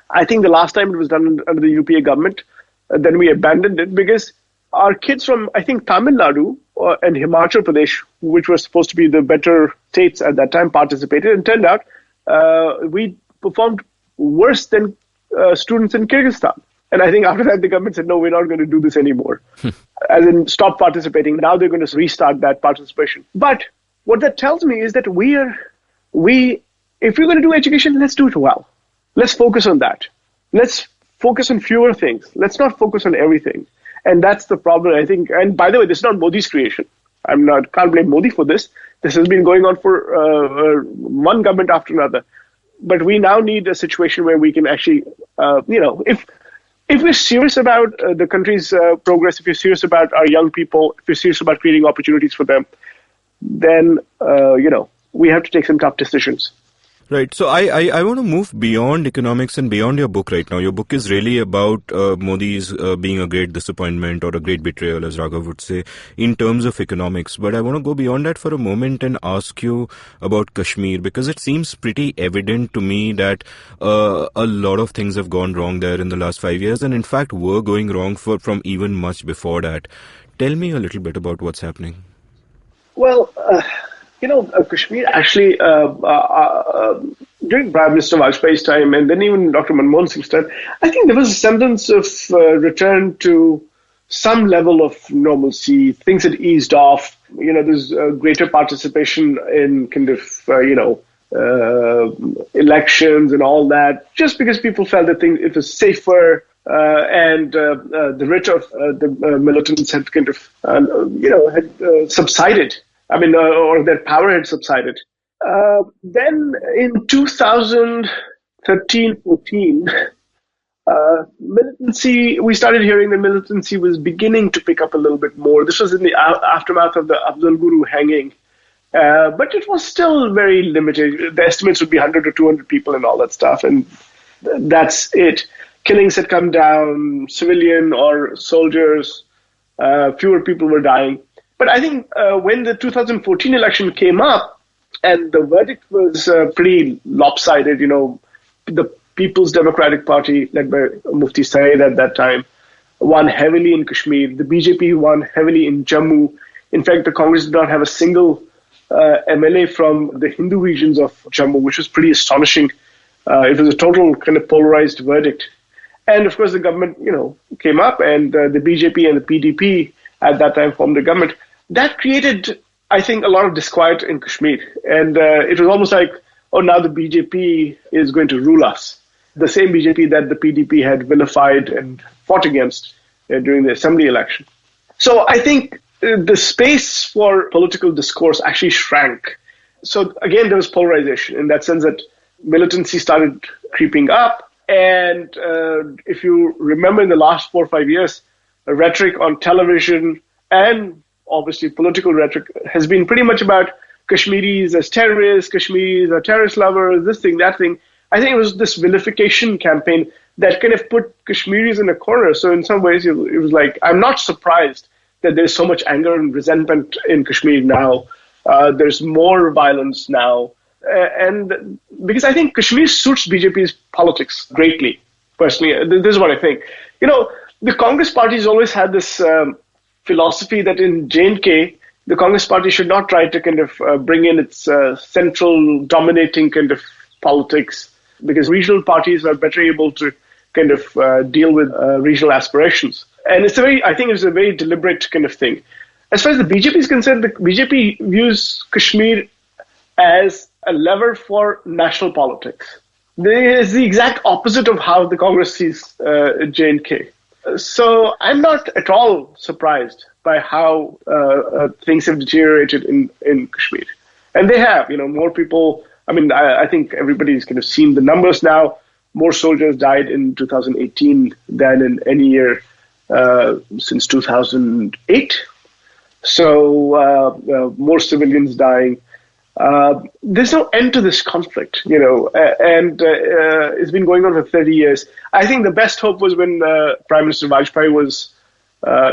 I think the last time it was done under the UPA government, then we abandoned it because our kids from, I think, Tamil Nadu and Himachal Pradesh, which were supposed to be the better states at that time, participated, and turned out we performed worse than students in Kyrgyzstan. And I think after that, the government said, no, we're not going to do this anymore. As in, stop participating. Now they're going to restart that participation. But what that tells me is that if we're going to do education, let's do it well. Let's focus on that. Let's focus on fewer things. Let's not focus on everything. And that's the problem, I think. And by the way, this is not Modi's creation. Can't blame Modi for this. This has been going on for one government after another. But we now need a situation where we can actually, if we're serious about the country's progress, if you're serious about our young people, if you're serious about creating opportunities for them, then, we have to take some tough decisions. Right. So I want to move beyond economics and beyond your book right now. Your book is really about Modi's being a great disappointment or a great betrayal, as Raghav would say, in terms of economics. But I want to go beyond that for a moment and ask you about Kashmir, because it seems pretty evident to me that a lot of things have gone wrong there in the last 5 years, and in fact were going wrong from even much before that. Tell me a little bit about what's happening. Well, Kashmir actually, during Prime Minister Vajpayee's time, and then even Dr. Manmohan Singh's time, I think there was a semblance of return to some level of normalcy. Things had eased off. There's greater participation in kind of, elections and all that, just because people felt that it was safer. And the rhetoric of the militants had kind of, had subsided. Or their power had subsided. Then in 2013-14, militancy, we started hearing the militancy was beginning to pick up a little bit more. This was in the aftermath of the Abdul Guru hanging. But it was still very limited. The estimates would be 100 or 200 people and all that stuff. And that's it. Killings had come down, civilian or soldiers, fewer people were dying. But I think when the 2014 election came up and the verdict was pretty lopsided, the People's Democratic Party, led by Mufti Saeed at that time, won heavily in Kashmir. The BJP won heavily in Jammu. In fact, the Congress did not have a single MLA from the Hindu regions of Jammu, which was pretty astonishing. It was a total kind of polarized verdict. And of course, the government, came up, and the BJP and the PDP at that time formed the government. That created, I think, a lot of disquiet in Kashmir. And it was almost like, now the BJP is going to rule us. The same BJP that the PDP had vilified and fought against during the assembly election. So I think the space for political discourse actually shrank. So again, there was polarization in that sense that militancy started creeping up. And if you remember in the last 4 or 5 years, the rhetoric on television and obviously political rhetoric has been pretty much about Kashmiris as terrorists, Kashmiris are terrorist lovers, this thing, that thing. I think it was this vilification campaign that kind of put Kashmiris in a corner. So in some ways, it was like, I'm not surprised that there's so much anger and resentment in Kashmir now There's more violence now. And because I think Kashmir suits BJP's politics greatly, personally. This is what I think. The Congress party has always had this philosophy that in J&K, the Congress party should not try to kind of bring in its central dominating kind of politics, because regional parties are better able to kind of deal with regional aspirations. And I think it's a very deliberate kind of thing. As far as the BJP is concerned, the BJP views Kashmir as a lever for national politics. It's the exact opposite of how the Congress sees J&K. So I'm not at all surprised by how things have deteriorated in Kashmir. And they have, more people. I mean, I think everybody's kind of seen the numbers now. More soldiers died in 2018 than in any year since 2008. So more civilians dying. There's no end to this conflict, and it's been going on for 30 years. I think the best hope was when Prime Minister Vajpayee was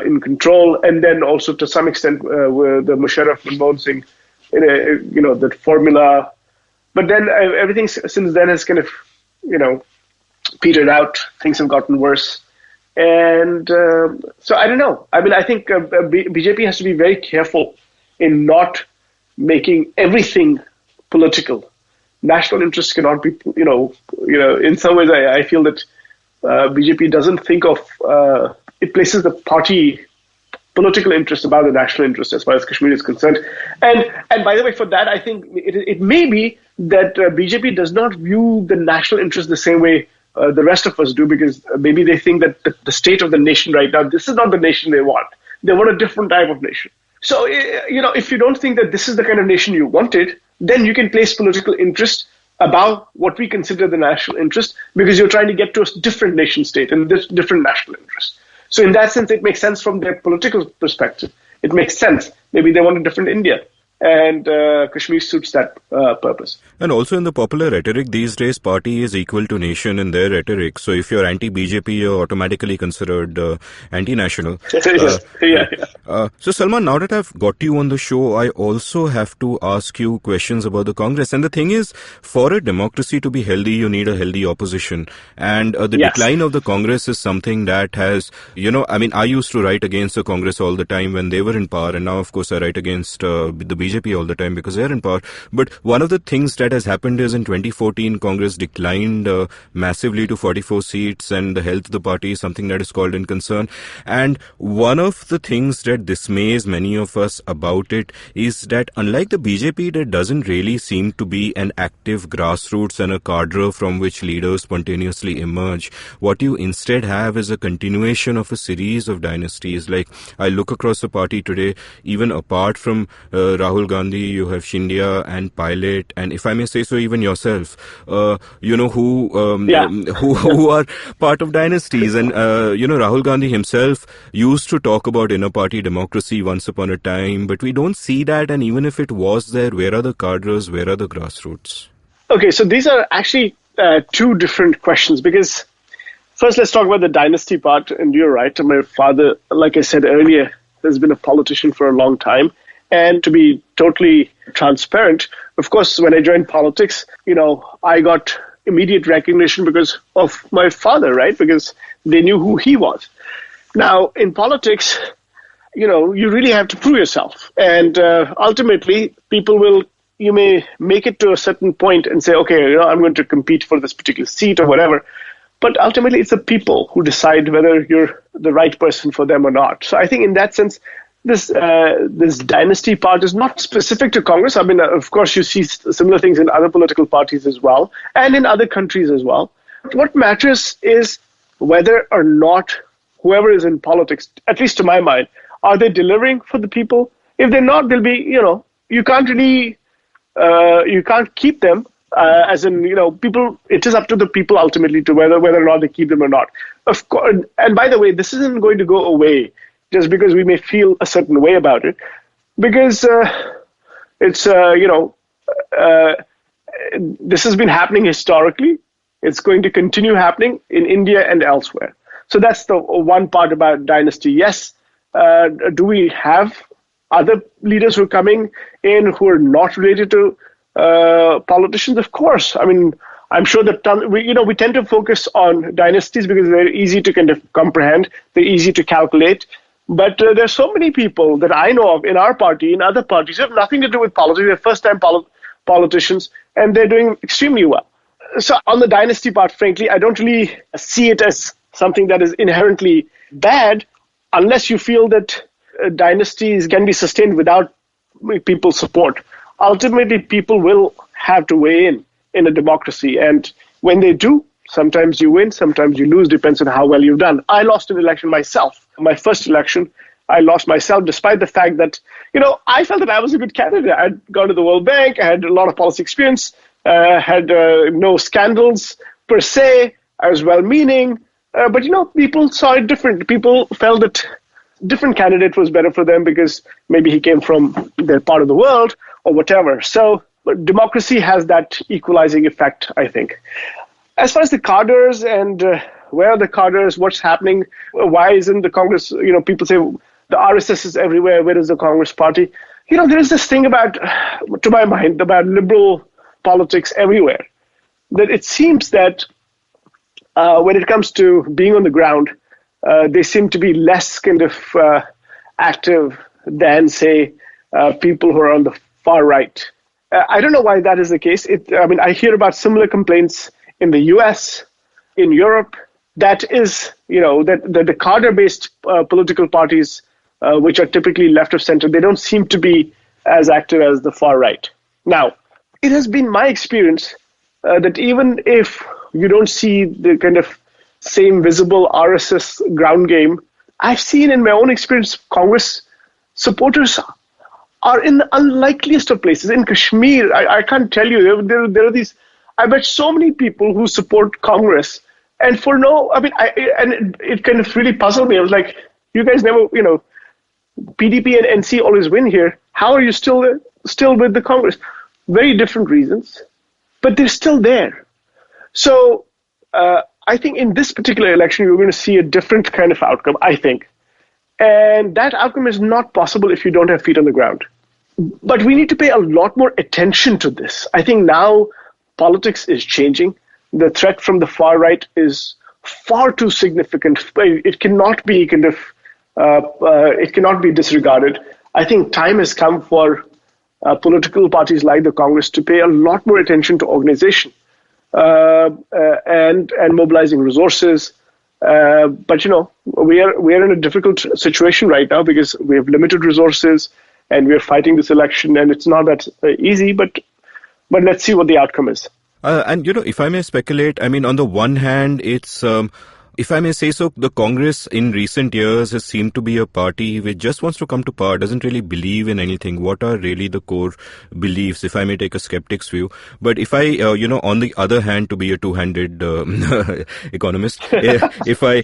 in control, and then also to some extent with the Musharraf and Manmohan Singh, that formula. But then everything since then has kind of, petered out. Things have gotten worse. And so I don't know. I mean, I think BJP has to be very careful in not making everything political. National interests cannot be, in some ways I feel that BJP doesn't think of, it places the party political interest above the national interest as far as Kashmir is concerned. And by the way, for that, I think it may be that BJP does not view the national interest the same way the rest of us do, because maybe they think that the state of the nation right now, this is not the nation they want. They want a different type of nation. So, if you don't think that this is the kind of nation you wanted, then you can place political interest above what we consider the national interest, because you're trying to get to a different nation state and this different national interest. So in that sense, it makes sense from their political perspective. It makes sense. Maybe they want a different India. And Kashmir suits that purpose. And also in the popular rhetoric these days, party is equal to nation in their rhetoric. So if you're anti-BJP, you're automatically considered anti-national. So Salman, now that I've got you on the show, I also have to ask you questions about the Congress. And the thing is, for a democracy to be healthy, you need a healthy opposition. And the decline of the Congress is something that has, I used to write against the Congress all the time when they were in power. And now, of course, I write against the BJP all the time because they're in power. But one of the things that has happened is in 2014, Congress declined massively to 44 seats, and the health of the party is something that is called in concern. And one of the things that dismays many of us about it is that unlike the BJP, there doesn't really seem to be an active grassroots and a cadre from which leaders spontaneously emerge. What you instead have is a continuation of a series of dynasties. Like, I look across the party today, even apart from Rahul Gandhi, you have Scindia and Pilot, and if I may say so, even yourself, who are part of dynasties. And, Rahul Gandhi himself used to talk about inner party democracy once upon a time, but we don't see that. And even if it was there, where are the cadres? Where are the grassroots? Okay, so these are actually two different questions, because first let's talk about the dynasty part. And you're right, my father, like I said earlier, has been a politician for a long time. And to be totally transparent, of course, when I joined politics, I got immediate recognition because of my father, right? Because they knew who he was. Now, in politics, you really have to prove yourself. And ultimately, you may make it to a certain point and say, okay, I'm going to compete for this particular seat or whatever. But ultimately, it's the people who decide whether you're the right person for them or not. So I think in that sense, this dynasty part is not specific to Congress. I mean, of course, you see similar things in other political parties as well, and in other countries as well. What matters is whether or not whoever is in politics, at least to my mind, are they delivering for the people? If they're not, they'll be, you can't really, you can't keep them. As in, people. It is up to the people ultimately to whether or not they keep them or not. Of course, and by the way, this isn't going to go away just because we may feel a certain way about it, because it's this has been happening historically. It's going to continue happening in India and elsewhere. So that's the one part about dynasty. Yes, do we have other leaders who are coming in who are not related to politicians? Of course. I mean, I'm sure that we tend to focus on dynasties because they're easy to kind of comprehend, they're easy to calculate. But there's so many people that I know of in our party, in other parties, who have nothing to do with politics. They're first-time politicians, and they're doing extremely well. So on the dynasty part, frankly, I don't really see it as something that is inherently bad, unless you feel that dynasties can be sustained without people's support. Ultimately, people will have to weigh in a democracy. And when they do, sometimes you win, sometimes you lose, depends on how well you've done. I lost an election myself. My first election, I lost myself despite the fact that, I felt that I was a good candidate. I'd gone to the World Bank, I had a lot of policy experience, had no scandals per se, I was well-meaning. But, people saw it different. People felt that different candidate was better for them because maybe he came from their part of the world or whatever. So democracy has that equalizing effect, I think. As far as the cadres and where are the cadres, what's happening, why isn't the Congress, people say the RSS is everywhere, where is the Congress party? There is this thing about, to my mind, about liberal politics everywhere, that it seems that when it comes to being on the ground, they seem to be less kind of active than, say, people who are on the far right. I don't know why that is the case. I hear about similar complaints in the US, in Europe. That is, that the cadre-based political parties, which are typically left of center, they don't seem to be as active as the far right. Now, it has been my experience that even if you don't see the kind of same visible RSS ground game, I've seen in my own experience, Congress supporters are in the unlikeliest of places. In Kashmir, I can't tell you, there are these, I bet so many people who support Congress, and for no, it kind of really puzzled me. I was like, you guys never, PDP and NC always win here. How are you still with the Congress? Very different reasons, but they're still there. So I think in this particular election, you're going to see a different kind of outcome, I think. And that outcome is not possible if you don't have feet on the ground. But we need to pay a lot more attention to this. I think now politics is changing. The threat from the far right is far too significant. It cannot be it cannot be disregarded. I think time has come for political parties like the Congress to pay a lot more attention to organization and mobilizing resources. But we are in a difficult situation right now because we have limited resources and we are fighting this election, and it's not that easy. But let's see what the outcome is. And if I may speculate, on the one hand, it's if I may say so, the Congress in recent years has seemed to be a party which just wants to come to power, doesn't really believe in anything. What are really the core beliefs, if I may take a skeptic's view? But if I, on the other hand, to be a two-handed economist, if I,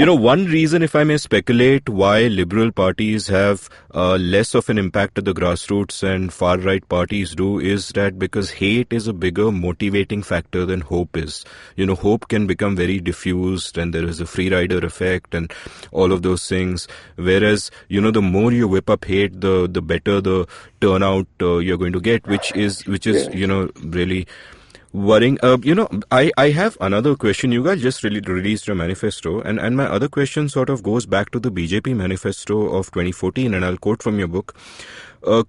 one reason, if I may speculate, why liberal parties have less of an impact at the grassroots and far-right parties do is that because hate is a bigger motivating factor than hope is. Hope can become very diffused, and there is a free rider effect and all of those things. Whereas, the more you whip up hate, the better the turnout you're going to get, which is really worrying. I have another question. You guys just really released your manifesto, and my other question sort of goes back to the BJP manifesto of 2014, and I'll quote from your book.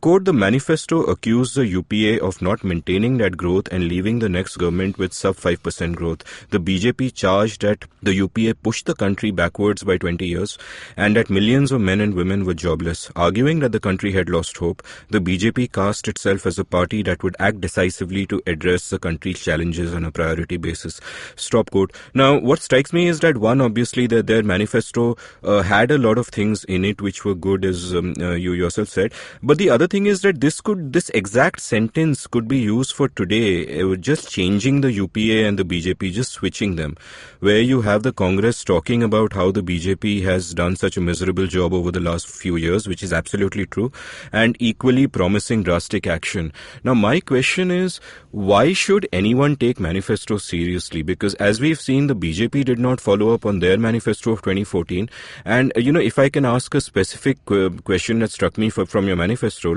Quote, the manifesto accused the UPA of not maintaining that growth and leaving the next government with sub 5% growth. The BJP charged that the UPA pushed the country backwards by 20 years and that millions of men and women were jobless. Arguing that the country had lost hope, the BJP cast itself as a party that would act decisively to address the country's challenges on a priority basis. Stop quote. Now, what strikes me is that one, obviously, that their manifesto had a lot of things in it which were good, as you yourself said, but the other thing is that this exact sentence could be used for today, just changing the UPA and the BJP, just switching them, where you have the Congress talking about how the BJP has done such a miserable job over the last few years, which is absolutely true, and equally promising drastic action. Now, my question is, why should anyone take manifestos seriously? Because as we've seen, the BJP did not follow up on their manifesto of 2014. And, if I can ask a specific question that struck me from your manifesto,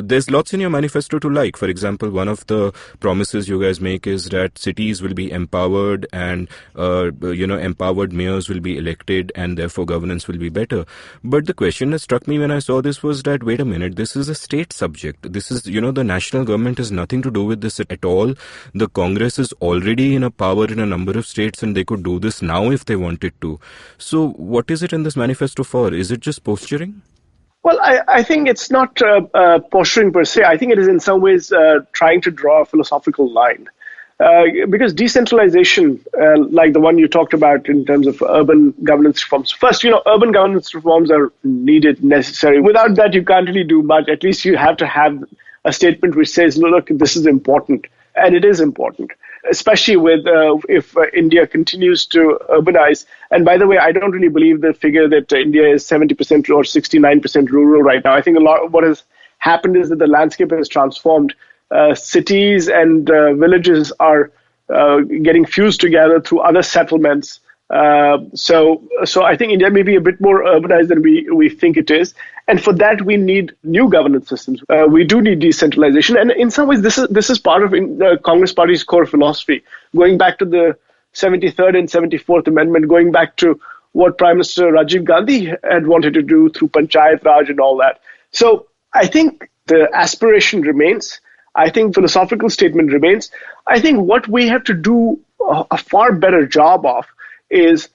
there's lots in your manifesto to like. For example, one of the promises you guys make is that cities will be empowered and, empowered mayors will be elected and therefore governance will be better. But the question that struck me when I saw this was that, wait a minute, this is a state subject. This is, the national government has nothing to do with this at all. The Congress is already in a power in a number of states and they could do this now if they wanted to. So what is it in this manifesto for? Is it just posturing? Well, I think it's not posturing per se. I think it is in some ways trying to draw a philosophical line. Because decentralization, like the one you talked about in terms of urban governance reforms, first, urban governance reforms are needed, necessary. Without that, you can't really do much. At least you have to have a statement which says, look, this is important. And it is important, especially with if India continues to urbanize. And by the way, I don't really believe the figure that India is 70% or 69% rural right now. I think a lot of what has happened is that the landscape has transformed. Cities and villages are getting fused together through other settlements. So I think India may be a bit more urbanized than we think it is. And for that, we need new governance systems. We do need decentralization. And in some ways, this is part of the Congress Party's core philosophy, going back to the 73rd and 74th Amendment, going back to what Prime Minister Rajiv Gandhi had wanted to do through Panchayat Raj and all that. So I think the aspiration remains. I think philosophical statement remains. I think what we have to do a far better job of is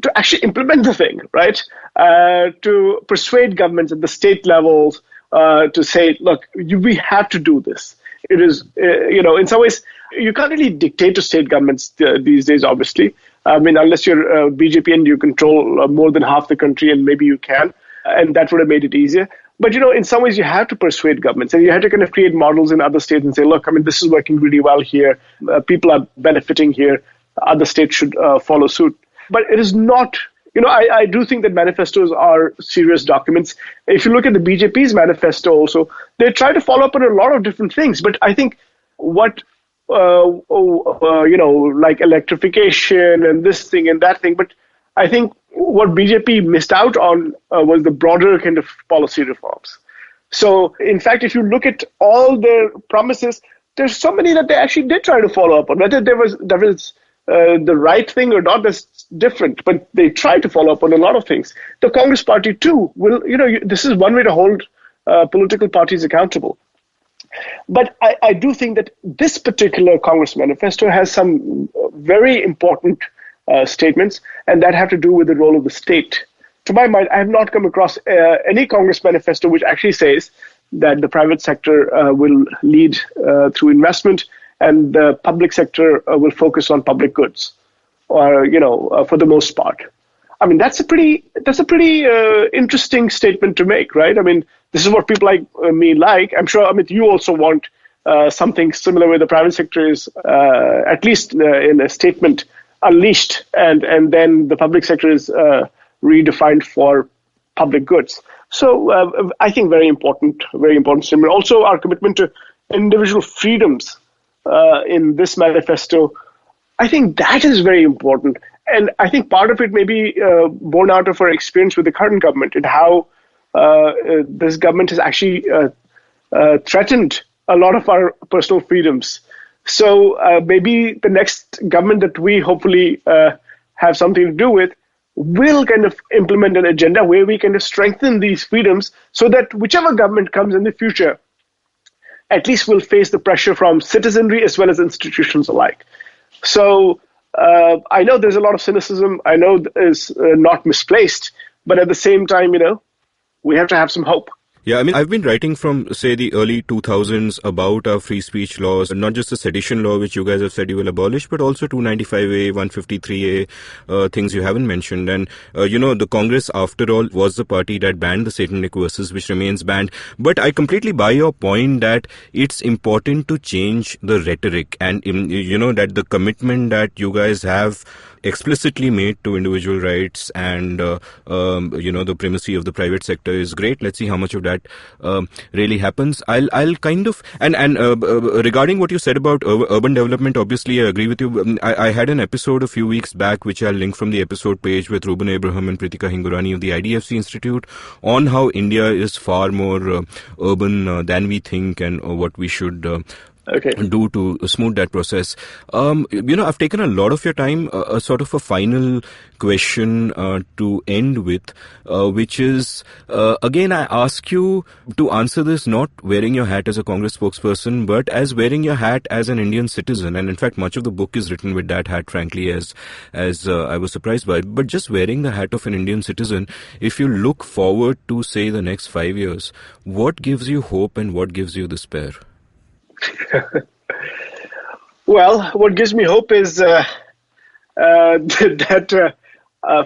to actually implement the thing, right? To persuade governments at the state levels to say, look, we have to do this. It is, in some ways, you can't really dictate to state governments these days, obviously. I mean, unless you're BJP and you control more than half the country, and maybe you can, and that would have made it easier. But, in some ways, you have to persuade governments, and you have to kind of create models in other states and say, look, I mean, this is working really well here. People are benefiting here. Other states should follow suit. But it is not, I do think that manifestos are serious documents. If you look at the BJP's manifesto also, they try to follow up on a lot of different things. But I think what, like electrification and this thing and that thing, but I think what BJP missed out on was the broader kind of policy reforms. So, in fact, if you look at all their promises, there's so many that they actually did try to follow up on. Whether there was the right thing or not, that's different. But they tried to follow up on a lot of things. The Congress Party, too, will, this is one way to hold political parties accountable. But I do think that this particular Congress manifesto has some very important statements, and that have to do with the role of the state. To my mind, I have not come across any Congress manifesto which actually says that the private sector will lead through investment and the public sector will focus on public goods, or for the most part. I mean, that's a pretty interesting statement to make, right? I mean, this is what people like me like. I'm sure, Amit, you also want something similar where the private sector is, at least in a statement, unleashed, and then the public sector is redefined for public goods. So I think very important statement. Also, our commitment to individual freedoms in this manifesto, I think that is very important. And I think part of it may be born out of our experience with the current government and how this government has actually threatened a lot of our personal freedoms. So maybe the next government that we hopefully have something to do with will kind of implement an agenda where we kind of strengthen these freedoms so that whichever government comes in the future, at least will face the pressure from citizenry as well as institutions alike. So I know there's a lot of cynicism. I know it's not misplaced, but at the same time, we have to have some hope. Yeah, I mean, I've been writing from, say, the early 2000s about our free speech laws, not just the sedition law, which you guys have said you will abolish, but also 295A, 153A, things you haven't mentioned. And, the Congress, after all, was the party that banned the satanic verses, which remains banned. But I completely buy your point that it's important to change the rhetoric and, that the commitment that you guys have explicitly made to individual rights and, the primacy of the private sector is great. Let's see how much of that really happens. I'll kind of, and regarding what you said about urban development, obviously I agree with you. I had an episode a few weeks back, which I'll link from the episode page, with Ruben Abraham and Pritika Hingorani of the IDFC Institute on how India is far more urban than we think, and what we should do to smooth that process. I've taken a lot of your time. A sort of a final question to end with, which is, again, I ask you to answer this not wearing your hat as a Congress spokesperson, but as wearing your hat as an Indian citizen. And in fact, much of the book is written with that hat, frankly, as I was surprised by it. But just wearing the hat of an Indian citizen, if you look forward to, say, the next 5 years, what gives you hope and what gives you despair? Well, what gives me hope is that,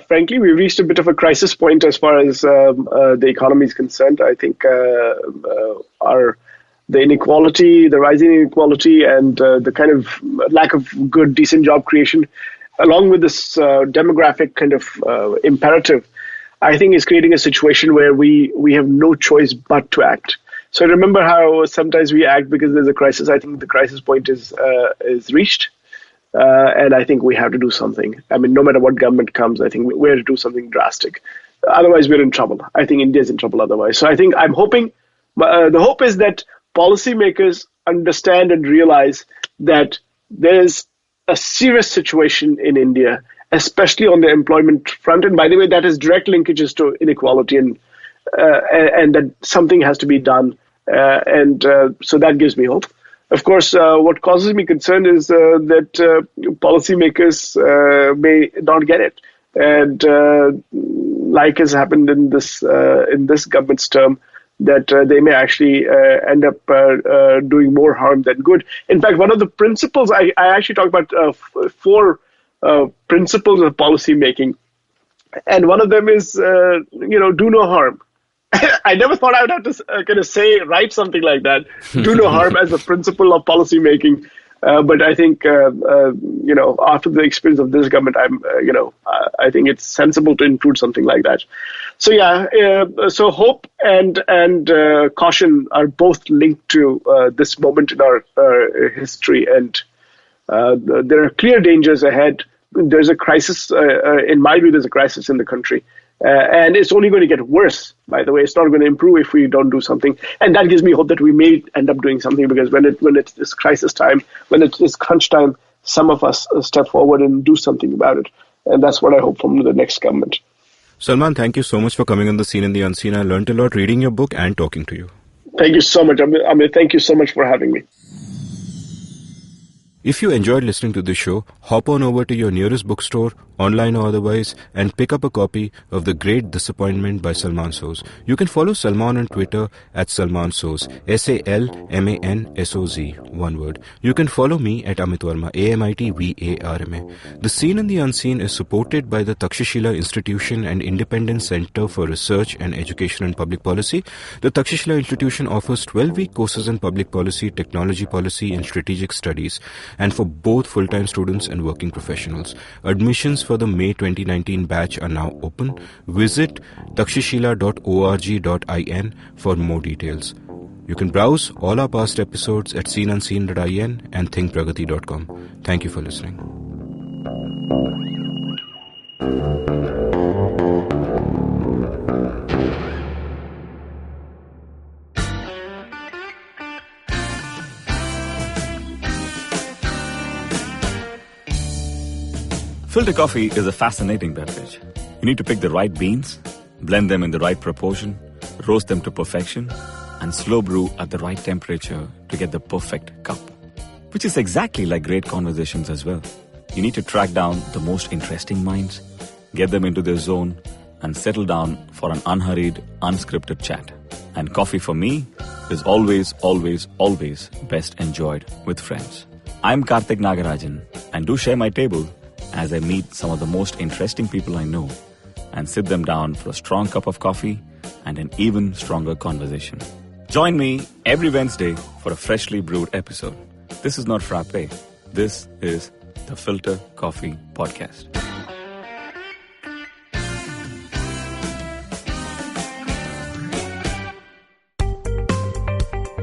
frankly, we've reached a bit of a crisis point as far as the economy is concerned. I think the inequality, the rising inequality, and the kind of lack of good, decent job creation, along with this demographic kind of imperative, I think is creating a situation where we have no choice but to act. So remember how sometimes we act because there's a crisis. I think the crisis point is reached, and I think we have to do something. I mean, no matter what government comes, I think we have to do something drastic. Otherwise, we're in trouble. I think India's in trouble otherwise. So I think I'm hoping, the hope is that policymakers understand and realize that there's a serious situation in India, especially on the employment front. And by the way, that has direct linkages to inequality and that something has to be done. So that gives me hope. Of course, what causes me concern is that policymakers may not get it. And like has happened in this government's term, that they may actually end up doing more harm than good. In fact, one of the principles, I actually talk about 4 principles of policy making. And one of them is, do no harm. I never thought I would have to write something like that. Do no harm as a principle of policy making. But I think, after the experience of this government, I think it's sensible to include something like that. So so hope and caution are both linked to this moment in our history, and there are clear dangers ahead. There's a crisis. In my view, there's a crisis in the country. And it's only going to get worse, by the way. It's not going to improve if we don't do something. And that gives me hope that we may end up doing something, because when it's this crisis time, when it is crunch time, some of us step forward and do something about it. And that's what I hope from the next government. Salman, thank you so much for coming on The Seen and the Unseen. I learned a lot reading your book and talking to you. Thank you so much, Amit. Thank you so much for having me. If you enjoyed listening to this show, hop on over to your nearest bookstore, online or otherwise, and pick up a copy of The Great Disappointment by Salman Soz. You can follow Salman on Twitter at Salman Soz, SalmanSoz, one word. You can follow me at Amit Varma, AmitVarma. The Seen and the Unseen is supported by the Takshashila Institution and Independent Center for Research and Education in Public Policy. The Takshashila Institution offers 12-week courses in public policy, technology policy, and strategic studies, and for both full-time students and working professionals. Admissions for the May 2019 batch are now open. Visit takshashila.org.in for more details. You can browse all our past episodes at seenunseen.in and thinkpragati.com. Thank you for listening. Filter coffee is a fascinating beverage. You need to pick the right beans, blend them in the right proportion, roast them to perfection, and slow brew at the right temperature to get the perfect cup. Which is exactly like great conversations as well. You need to track down the most interesting minds, get them into their zone, and settle down for an unhurried, unscripted chat. And coffee for me is always, always, always best enjoyed with friends. I'm Karthik Nagarajan, and do share my table as I meet some of the most interesting people I know and sit them down for a strong cup of coffee and an even stronger conversation. Join me every Wednesday for a freshly brewed episode. This is not frappe. This is the Filter Coffee Podcast.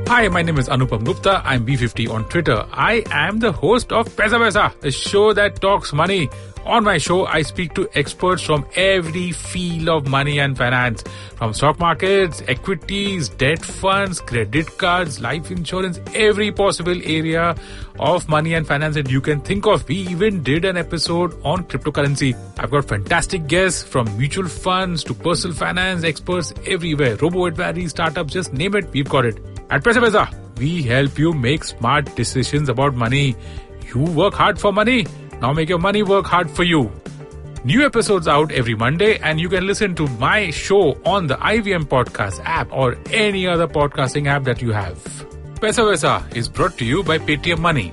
Hi, my name is Anupam Gupta. I'm B50 on Twitter. I am the host of Paisa Vaisa, a show that talks money. On my show, I speak to experts from every field of money and finance, from stock markets, equities, debt funds, credit cards, life insurance, every possible area of money and finance that you can think of. We even did an episode on cryptocurrency. I've got fantastic guests from mutual funds to personal finance experts everywhere. Robo-advisory, startups, just name it, we've got it. At Paisa Vaisa, we help you make smart decisions about money. You work hard for money. Now make your money work hard for you. New episodes out every Monday, and you can listen to my show on the IVM Podcast app or any other podcasting app that you have. Paisa Vaisa is brought to you by Paytm Money.